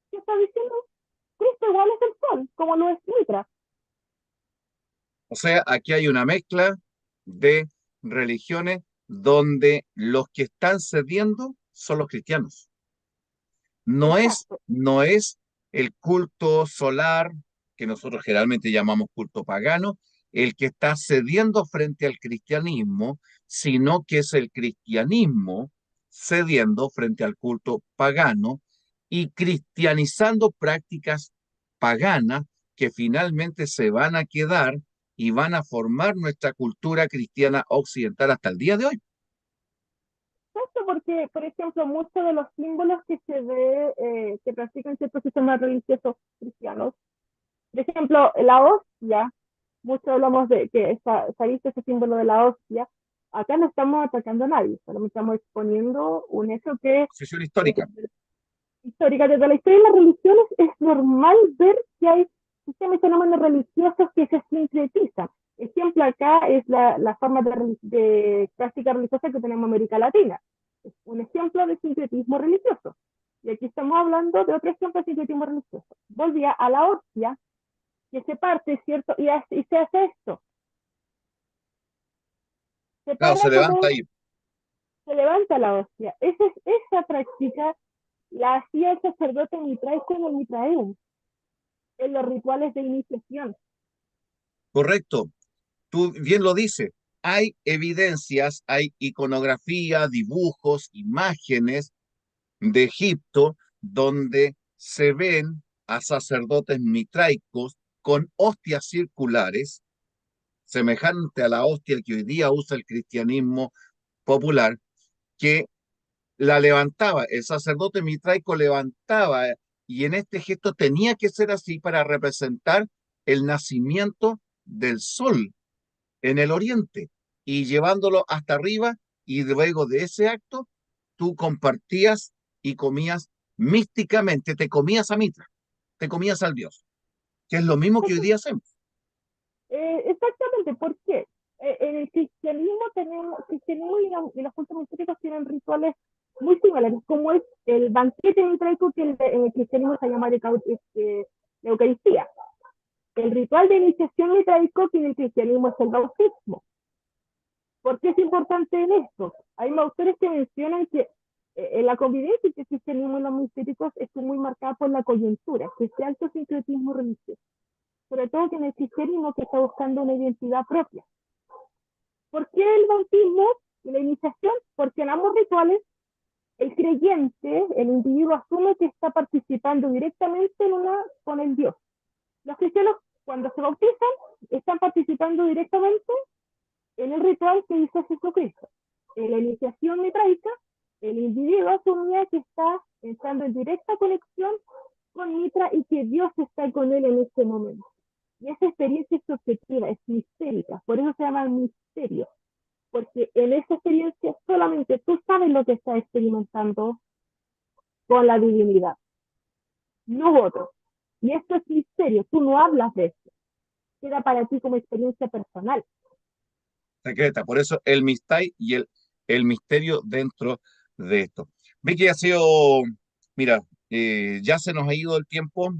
¿Qué está diciendo? Cristo igual es el sol, como lo es Mitra. O sea, aquí hay una mezcla de religiones donde los que están cediendo son los cristianos. Exacto, No es el culto solar, que nosotros generalmente llamamos culto pagano, el que está cediendo frente al cristianismo, sino que es el cristianismo cediendo frente al culto pagano y cristianizando prácticas paganas que finalmente se van a quedar y van a formar nuestra cultura cristiana occidental hasta el día de hoy. exacto, porque, por ejemplo, muchos de los símbolos que se ve, que practican ciertos sistemas religiosos cristianos, por ejemplo, la hostia, muchos hablamos de que se ha visto ese símbolo de la hostia, acá no estamos atacando a nadie, solamente estamos exponiendo un hecho que Posición histórica. histórica. Desde la historia de las religiones es normal ver que hay sistemas y fenómenos religiosos que se sincretizan. Ejemplo acá es la forma de práctica religiosa que tenemos en América Latina. Es un ejemplo de sincretismo religioso. Y aquí estamos hablando de otro ejemplo de sincretismo religioso. Volvía a la hostia, que se parte, ¿cierto? Y se hace esto. Se Claro, para se levanta como ahí. se levanta la hostia. Esa práctica la hacía el sacerdote mitraico en el mitraeum, en los rituales de iniciación. Correcto. Tú bien lo dices, hay evidencias, hay iconografía, dibujos, imágenes de Egipto donde se ven a sacerdotes mitraicos con hostias circulares, semejante a la hostia que hoy día usa el cristianismo popular, que la levantaba, el sacerdote mitraico levantaba, y en este gesto tenía que ser así para representar el nacimiento del sol en el oriente y llevándolo hasta arriba, y luego de ese acto tú compartías y comías místicamente, te comías a Mitra, te comías al dios, que es lo mismo que hoy día hacemos. Exactamente, ¿por qué? en el cristianismo y los cultos mistéricos tienen rituales muy similares, como es el banquete mitraico que en el cristianismo se llama la Eucaristía. El ritual de iniciación mitraico que en el cristianismo es el bautismo. ¿Por qué es importante en esto? Hay autores que mencionan que la convivencia entre el cristianismo y los mistéricos está muy marcada por la coyuntura, que es alto sincretismo religioso, sobre todo que en el cristianismo que está buscando una identidad propia. ¿Por qué el bautismo y la iniciación? Porque en ambos rituales el creyente, el individuo asume que está participando directamente con el Dios. Los cristianos cuando se bautizan están participando directamente en el ritual que hizo Jesucristo. En la iniciación mitraica, el individuo asumía que está entrando en directa conexión con Mitra y que Dios está con él en este momento. Y esa experiencia es subjetiva, es mistérica, por eso se llama misterio, porque en esa experiencia solamente tú sabes lo que estás experimentando con la divinidad, no otro. Y esto es misterio, tú no hablas de esto, queda para ti como experiencia personal. Secreta. Por eso el mistai y el misterio dentro de esto. Vicky, ha sido, mira, ya se nos ha ido el tiempo,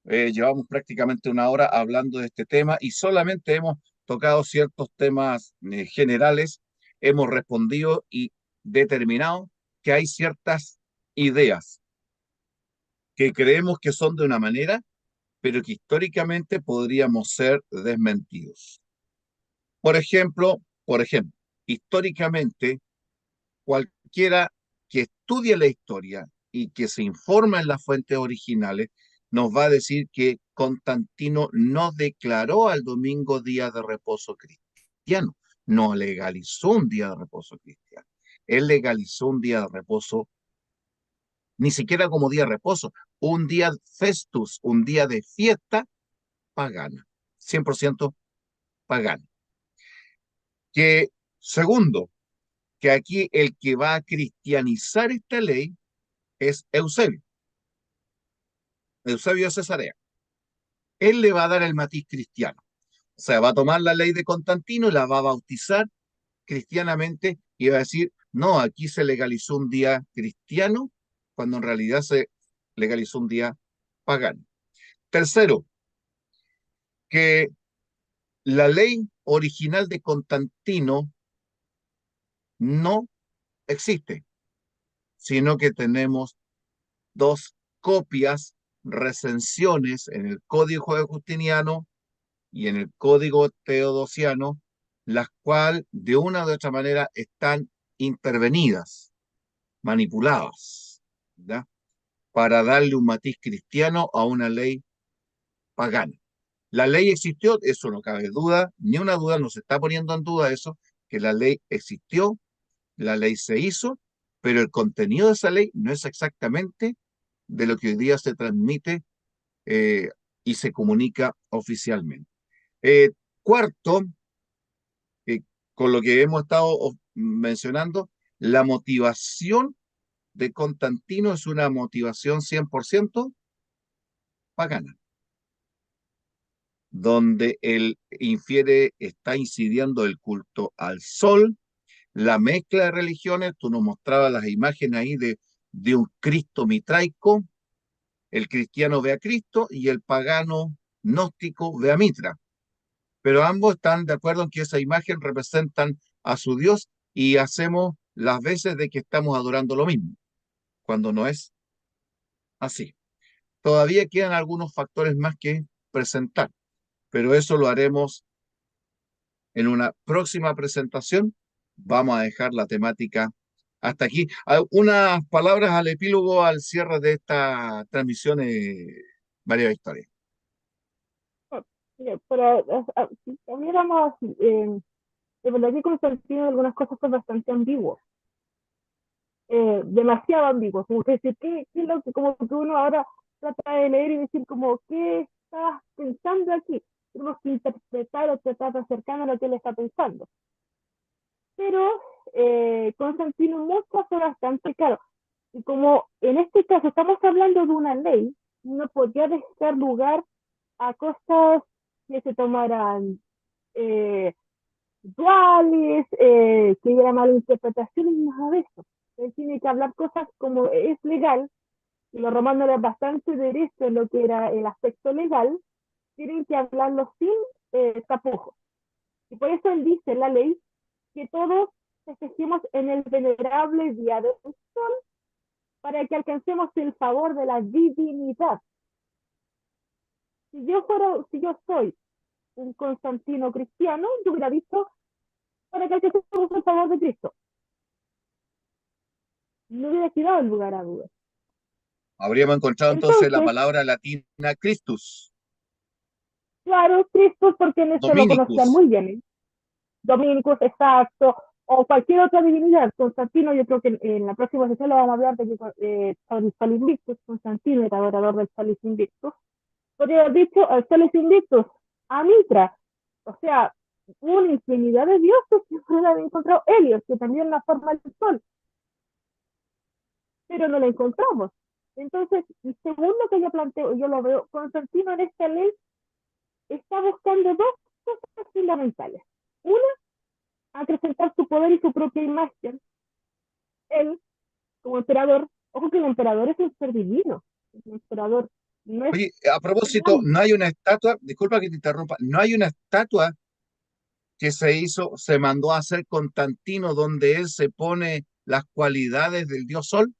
llevamos prácticamente una hora hablando de este tema y solamente hemos tocado ciertos temas generales, hemos respondido y determinado que hay ciertas ideas que creemos que son de una manera, pero que históricamente podríamos ser desmentidos. Por ejemplo, históricamente, cualquiera que estudie la historia y que se informa en las fuentes originales, nos va a decir que Constantino no declaró al domingo día de reposo cristiano, no legalizó un día de reposo cristiano. Él legalizó un día de reposo, ni siquiera como día de reposo, un día festus, un día de fiesta pagana, 100% pagana. Que, segundo, que aquí el que va a cristianizar esta ley es Eusebio de Cesarea. Él le va a dar el matiz cristiano. O sea, va a tomar la ley de Constantino y la va a bautizar cristianamente y va a decir, no, aquí se legalizó un día cristiano cuando en realidad se legalizó un día pagano. Tercero, que la ley original de Constantino no existe, sino que tenemos dos copias, recensiones en el Código de Justiniano y en el Código Teodosiano, las cuales de una u otra manera están intervenidas, manipuladas, ¿ya? Para darle un matiz cristiano a una ley pagana. La ley existió, eso no cabe duda, ni una duda, no se está poniendo en duda eso, que la ley existió, la ley se hizo, pero el contenido de esa ley no es exactamente de lo que hoy día se transmite eh, y se comunica oficialmente. Eh, Cuarto, eh, con lo que hemos estado mencionando, la motivación de Constantino es una motivación 100% pagana, donde él infiere, está incidiendo el culto al sol, la mezcla de religiones, tú nos mostrabas las imágenes ahí de un Cristo mitraico, el cristiano ve a Cristo y el pagano gnóstico ve a Mitra, pero ambos están de acuerdo en que esa imagen representan a su Dios y hacemos las veces de que estamos adorando lo mismo, cuando no es así. Todavía quedan algunos factores más que presentar, pero eso lo haremos en una próxima presentación. Vamos a dejar la temática hasta aquí. Unas palabras al epílogo al cierre de esta transmisión, María Victoria. Pero también vamos, de verdad que Constantino algunas cosas son bastante ambiguas, demasiado ambiguos, como que decir, ¿qué es lo que, como que uno ahora trata de leer y decir como, ¿qué estás pensando aquí? Tenemos que interpretar o tratar de acercarnos a lo que él está pensando. Pero Constantino muestra bastante claro, y como en este caso estamos hablando de una ley, no podría dejar lugar a cosas que se tomaran duales, que hubiera malinterpretaciones, y nada de eso. Él tiene que hablar cosas como es legal, y los romanos eran bastante derechos en lo que era el aspecto legal, tienen que hablarlo sin tapujos. Y por eso él dice en la ley que todos festejemos en el venerable día del sol para que alcancemos el favor de la divinidad. Si yo soy un Constantino cristiano, yo hubiera dicho para que alcancemos el favor de Cristo. No hubiera quedado el lugar a dudas. Habríamos encontrado entonces la Entonces, palabra latina Christus, claro, Cristo, porque en esto lo conocían Dominicus. muy bien, ¿eh? Dominicus, exacto, o cualquier otra divinidad. Constantino, yo creo que en la próxima sesión lo vamos a hablar de que el Sol Invictus, Constantino era adorador del Sol Invictus. Podría haber dicho el Sol Invictus, a Mitra. O sea, una infinidad de dioses que no han encontrado Helios, que también es una forma del Sol, pero no la encontramos. Entonces, según lo que yo planteo, yo lo veo, Constantino en esta ley está buscando dos cosas fundamentales. Una, acrecentar su poder y su propia imagen. Él, como emperador, ojo que el emperador es un ser divino. El emperador no es Oye, a propósito, humano. no hay una estatua, disculpa que te interrumpa, no hay una estatua que se mandó a hacer Constantino donde él se pone las cualidades del dios Sol.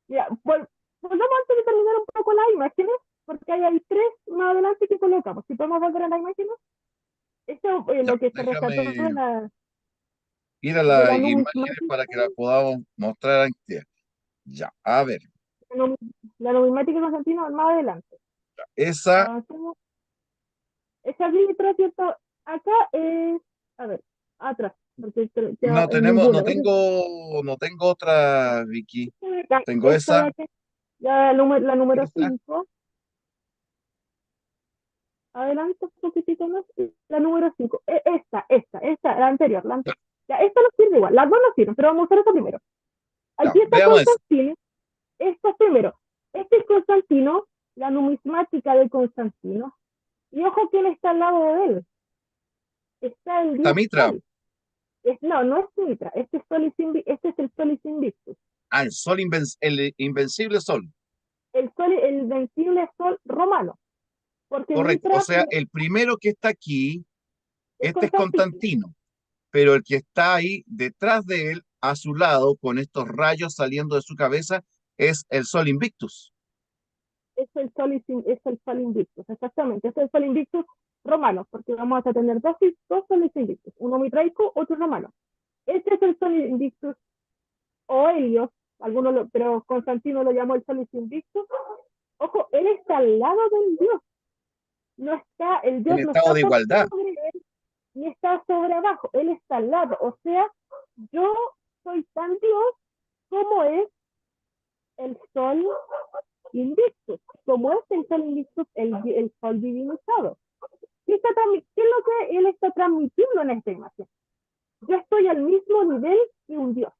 Ya, volvamos antes de terminar un poco las imágenes, porque hay tres más adelante que colocamos. Si podemos volver a las imágenes, esto es Ya, lo que se rescató déjame ir a de las la imágenes numismática, para que la podamos mostrar aquí. Ya, a ver, la numismática de Constantino más adelante. esa Avancemos. Esa letra, ¿cierto? Acá es, a ver, atrás, porque ya no en tenemos, ninguno. no tengo otra, Vicky. Tengo Esta de esa, acá, ya la número esa. 5. Adelante un poquitito más. La número 5. Esta, la anterior, la Ya, anterior. Ya, esta no sirve igual, las dos no sirven, pero vamos a usar esta primero. ya, Aquí está veamos esa. Constantino, esta primero. Este es Constantino, la numismática de Constantino. Y ojo quién está al lado de él. Está el Esta dios Mitra, Sol. No, no es Mitra, este es el Solis Invictus. al Sol, el invencible Sol. El invencible Sol romano, porque Correcto. O Mitra sea, el primero que está aquí, es este es Constantino, Constantino, pero el que está ahí detrás de él, a su lado, con estos rayos saliendo de su cabeza, es el Sol Invictus. es el Sol Invictus, exactamente, es el Sol Invictus romano, porque vamos a tener dos Soles Invictus, uno mitraico, otro romano. Este es el Sol Invictus o Helios, pero Constantino lo llamó el Sol Invictus. Ojo, él está al lado del dios, el En dios no estado está de por igualdad. sobre él, ni está sobre abajo, él está al lado, o sea, yo soy tan dios como es el Sol Invictus, como es el Sol Invictus, el Sol divinizado. ¿Qué es lo que él está transmitiendo en esta imagen? Yo estoy al mismo nivel que un Dios,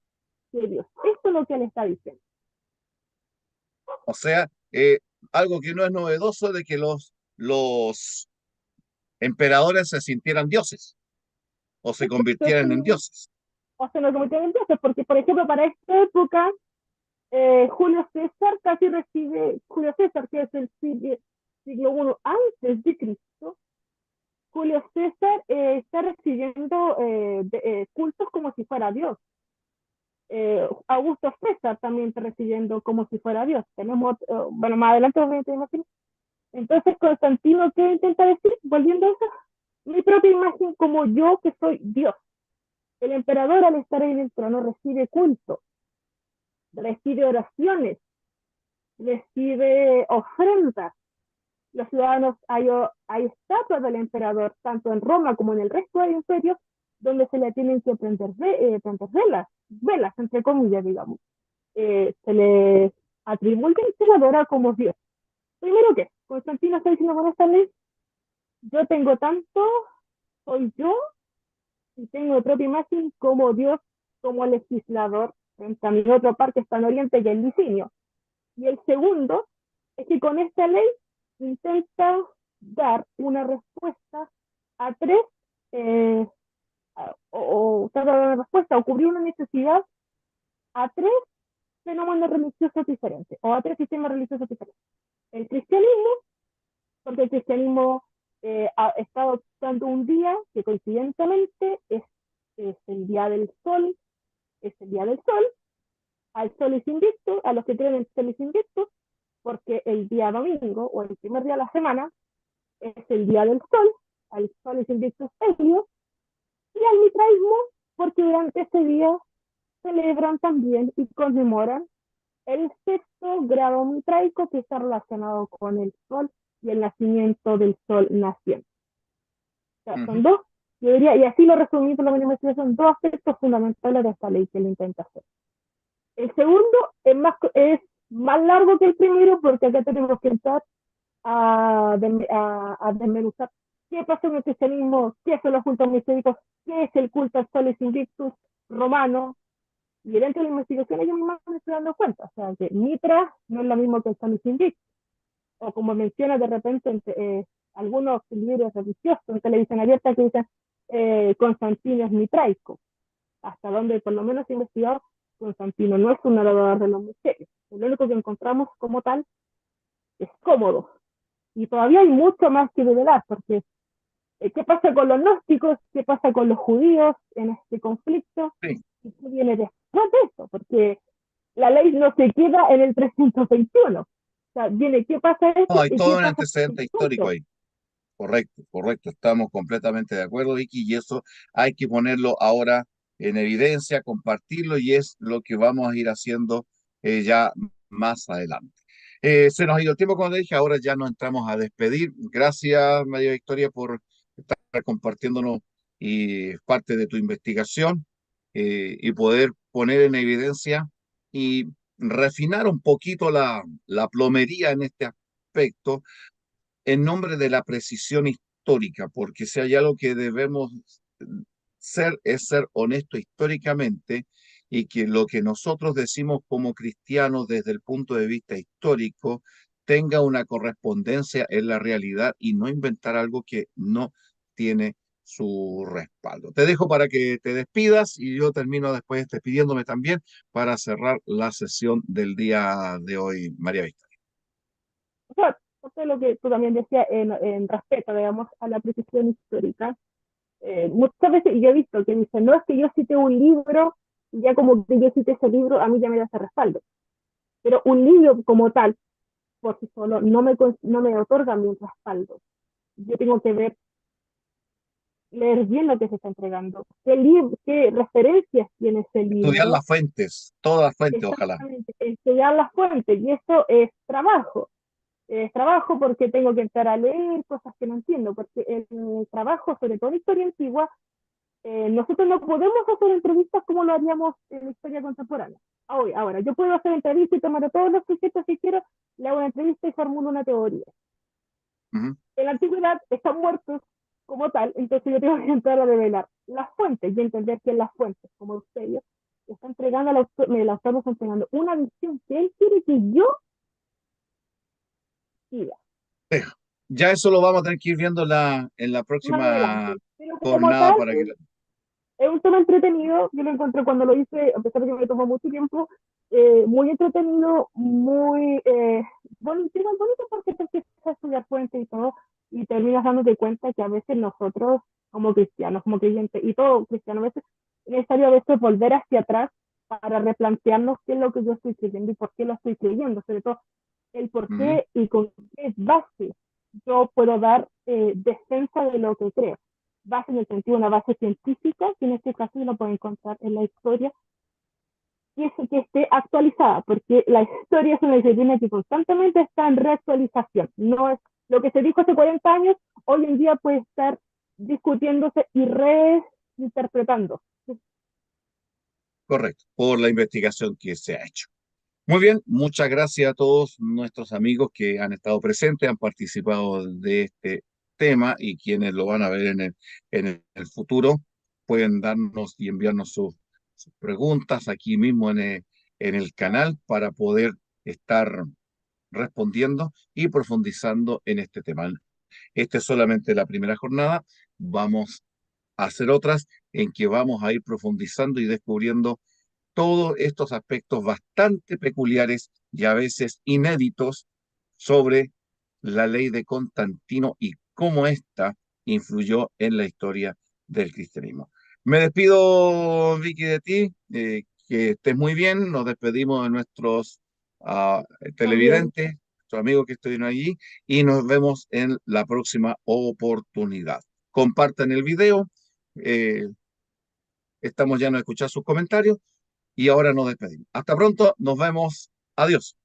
que Dios. Esto es lo que él está diciendo. O sea, algo que no es novedoso de que los emperadores se sintieran dioses o se convirtieran en dioses. O se lo convirtió en dioses, porque, por ejemplo, para esta época, Julio César, que es el siglo I antes de Cristo, Julio César está recibiendo cultos como si fuera Dios. Augusto César también está recibiendo como si fuera Dios. Tenemos, bueno, más adelante obviamente imagen. Entonces Constantino, ¿qué intenta decir? Volviendo a eso, mi propia imagen como yo que soy Dios. El emperador al estar en el trono recibe culto, recibe oraciones, recibe ofrendas. Los ciudadanos, hay estatuas del emperador, tanto en Roma como en el resto del imperio, donde se le tienen que prender velas, entre comillas, digamos. Se le atribuye y se le adora como Dios. Primero que, Constantino está diciendo con esta ley, yo tengo tanto, soy yo, y tengo mi propia imagen como Dios, como legislador, en mi otra parte está en Oriente y en Licinio. Y el segundo es que con esta ley intenta dar una respuesta a tres eh, o trata de dar una respuesta o cubrir una necesidad a tres fenómenos religiosos diferentes o a tres sistemas religiosos diferentes. El cristianismo, porque el cristianismo ha estado dando un día que coincidentemente es el día del sol, es el día del sol, al sol es invicto, a los que creen en el sol es invicto, porque el día domingo o el primer día de la semana es el día del sol, al sol es invicto Helio, y al mitraísmo, porque durante ese día celebran también y conmemoran el sexto grado mitraico que está relacionado con el sol y el nacimiento del sol naciente. O sea, son Ujú. dos, yo diría, y así lo resumí por la investigación, son dos aspectos fundamentales de esta ley que le intenta hacer. El segundo es más largo que el primero porque acá tenemos que entrar a desmenuzar qué pasó en el cristianismo, qué son los cultos mistéricos, qué es el culto al Solis Invictus romano, y dentro de la investigación yo misma me estoy dando cuenta, o sea, que Mitra no es lo mismo que el Solis Invictus, o como menciona de repente algunos libros religiosos en televisión abierta que dicen Constantino es mitraico, hasta donde por lo menos he investigado, Constantino no es un orador de los misterios, lo único que encontramos como tal es cómodo, y todavía hay mucho más que revelar, porque ¿qué pasa con los gnósticos? ¿Qué pasa con los judíos en este conflicto? Sí. ¿Y qué viene después de eso? Porque la ley no se queda en el 321. O sea, viene qué pasa No, eso hay y todo qué un pasa con antecedente el histórico culto. ahí. Correcto, correcto. Estamos completamente de acuerdo, Vicky, y eso hay que ponerlo ahora en evidencia, compartirlo, y es lo que vamos a ir haciendo ya más adelante. Se nos ha ido el tiempo, como te dije, ahora ya nos entramos a despedir. Gracias, María Victoria, por estar compartiéndonos y parte de tu investigación y poder poner en evidencia y refinar un poquito la plomería en este aspecto en nombre de la precisión histórica, porque si hay algo que debemos ser, es ser honesto históricamente, y que lo que nosotros decimos como cristianos desde el punto de vista histórico tenga una correspondencia en la realidad y no inventar algo que no tiene su respaldo. Te dejo para que te despidas y yo termino después despidiéndome también para cerrar la sesión del día de hoy, María Victoria. O sea, eso es lo que tú también decías en respeto, digamos, a la precisión histórica. Muchas veces, y yo he visto que dicen, no es que yo cité un libro, y ya como que yo cité ese libro, a mí ya me da ese respaldo. Pero un libro como tal, por sí solo, no me otorga mi respaldo. Yo tengo que leer bien lo que se está entregando, qué referencias tiene ese Estudiar libro, las fuentes, todas las fuentes, ojalá. exactamente, estudiar las fuentes, y eso es trabajo porque tengo que entrar a leer cosas que no entiendo, porque el trabajo, sobre todo en historia antigua, nosotros no podemos hacer entrevistas como lo haríamos en la historia contemporánea. Hoy, ahora, yo puedo hacer entrevistas y tomar a todos los sujetos que quiero, le hago una entrevista y formulo una teoría. Ujú. En la antigüedad están muertos como tal, entonces yo tengo que entrar a revelar las fuentes y entender que las fuentes, como usted está entregando al autor, el autor nos está entregando una visión que él quiere que yo siga Ya eso lo vamos a tener que ir viendo en la más próxima adelante. Pero como jornada tal, para que... es un tema entretenido, yo lo encontré cuando lo hice, a pesar de que me tomó mucho tiempo, muy entretenido, muy bonito, bonito porque te empiezas a estudiar fuentes y todo, y terminas dándote cuenta que a veces nosotros, como cristianos, como creyentes, y todo cristiano, a veces es necesario a veces volver hacia atrás para replantearnos qué es lo que yo estoy creyendo y por qué lo estoy creyendo, sobre todo el por Ujú. qué y con qué base yo puedo dar defensa de lo que creo. Base en el sentido de una base científica, que en este caso lo puedo encontrar en la historia, y es que esté actualizada, porque la historia es una disciplina que constantemente está en reactualización. No es lo que se dijo hace 40 años, hoy en día puede estar discutiéndose y reinterpretando. Correcto, por la investigación que se ha hecho. Muy bien, muchas gracias a todos nuestros amigos que han estado presentes, han participado de este tema, y quienes lo van a ver en el futuro pueden darnos y enviarnos sus preguntas aquí mismo en el canal para poder estar respondiendo y profundizando en este tema. Esta es solamente la primera jornada. Vamos hacer otras en que vamos a ir profundizando y descubriendo todos estos aspectos bastante peculiares y a veces inéditos sobre la ley de Constantino y cómo ésta influyó en la historia del cristianismo. Me despido, Vicky, de ti, que estés muy bien, nos despedimos de nuestros También. televidentes, nuestros amigos que estuvieron allí, y nos vemos en la próxima oportunidad. Compartan el video, eh, estamos ya a escuchar sus comentarios y ahora nos despedimos. Hasta pronto, nos vemos. Adiós.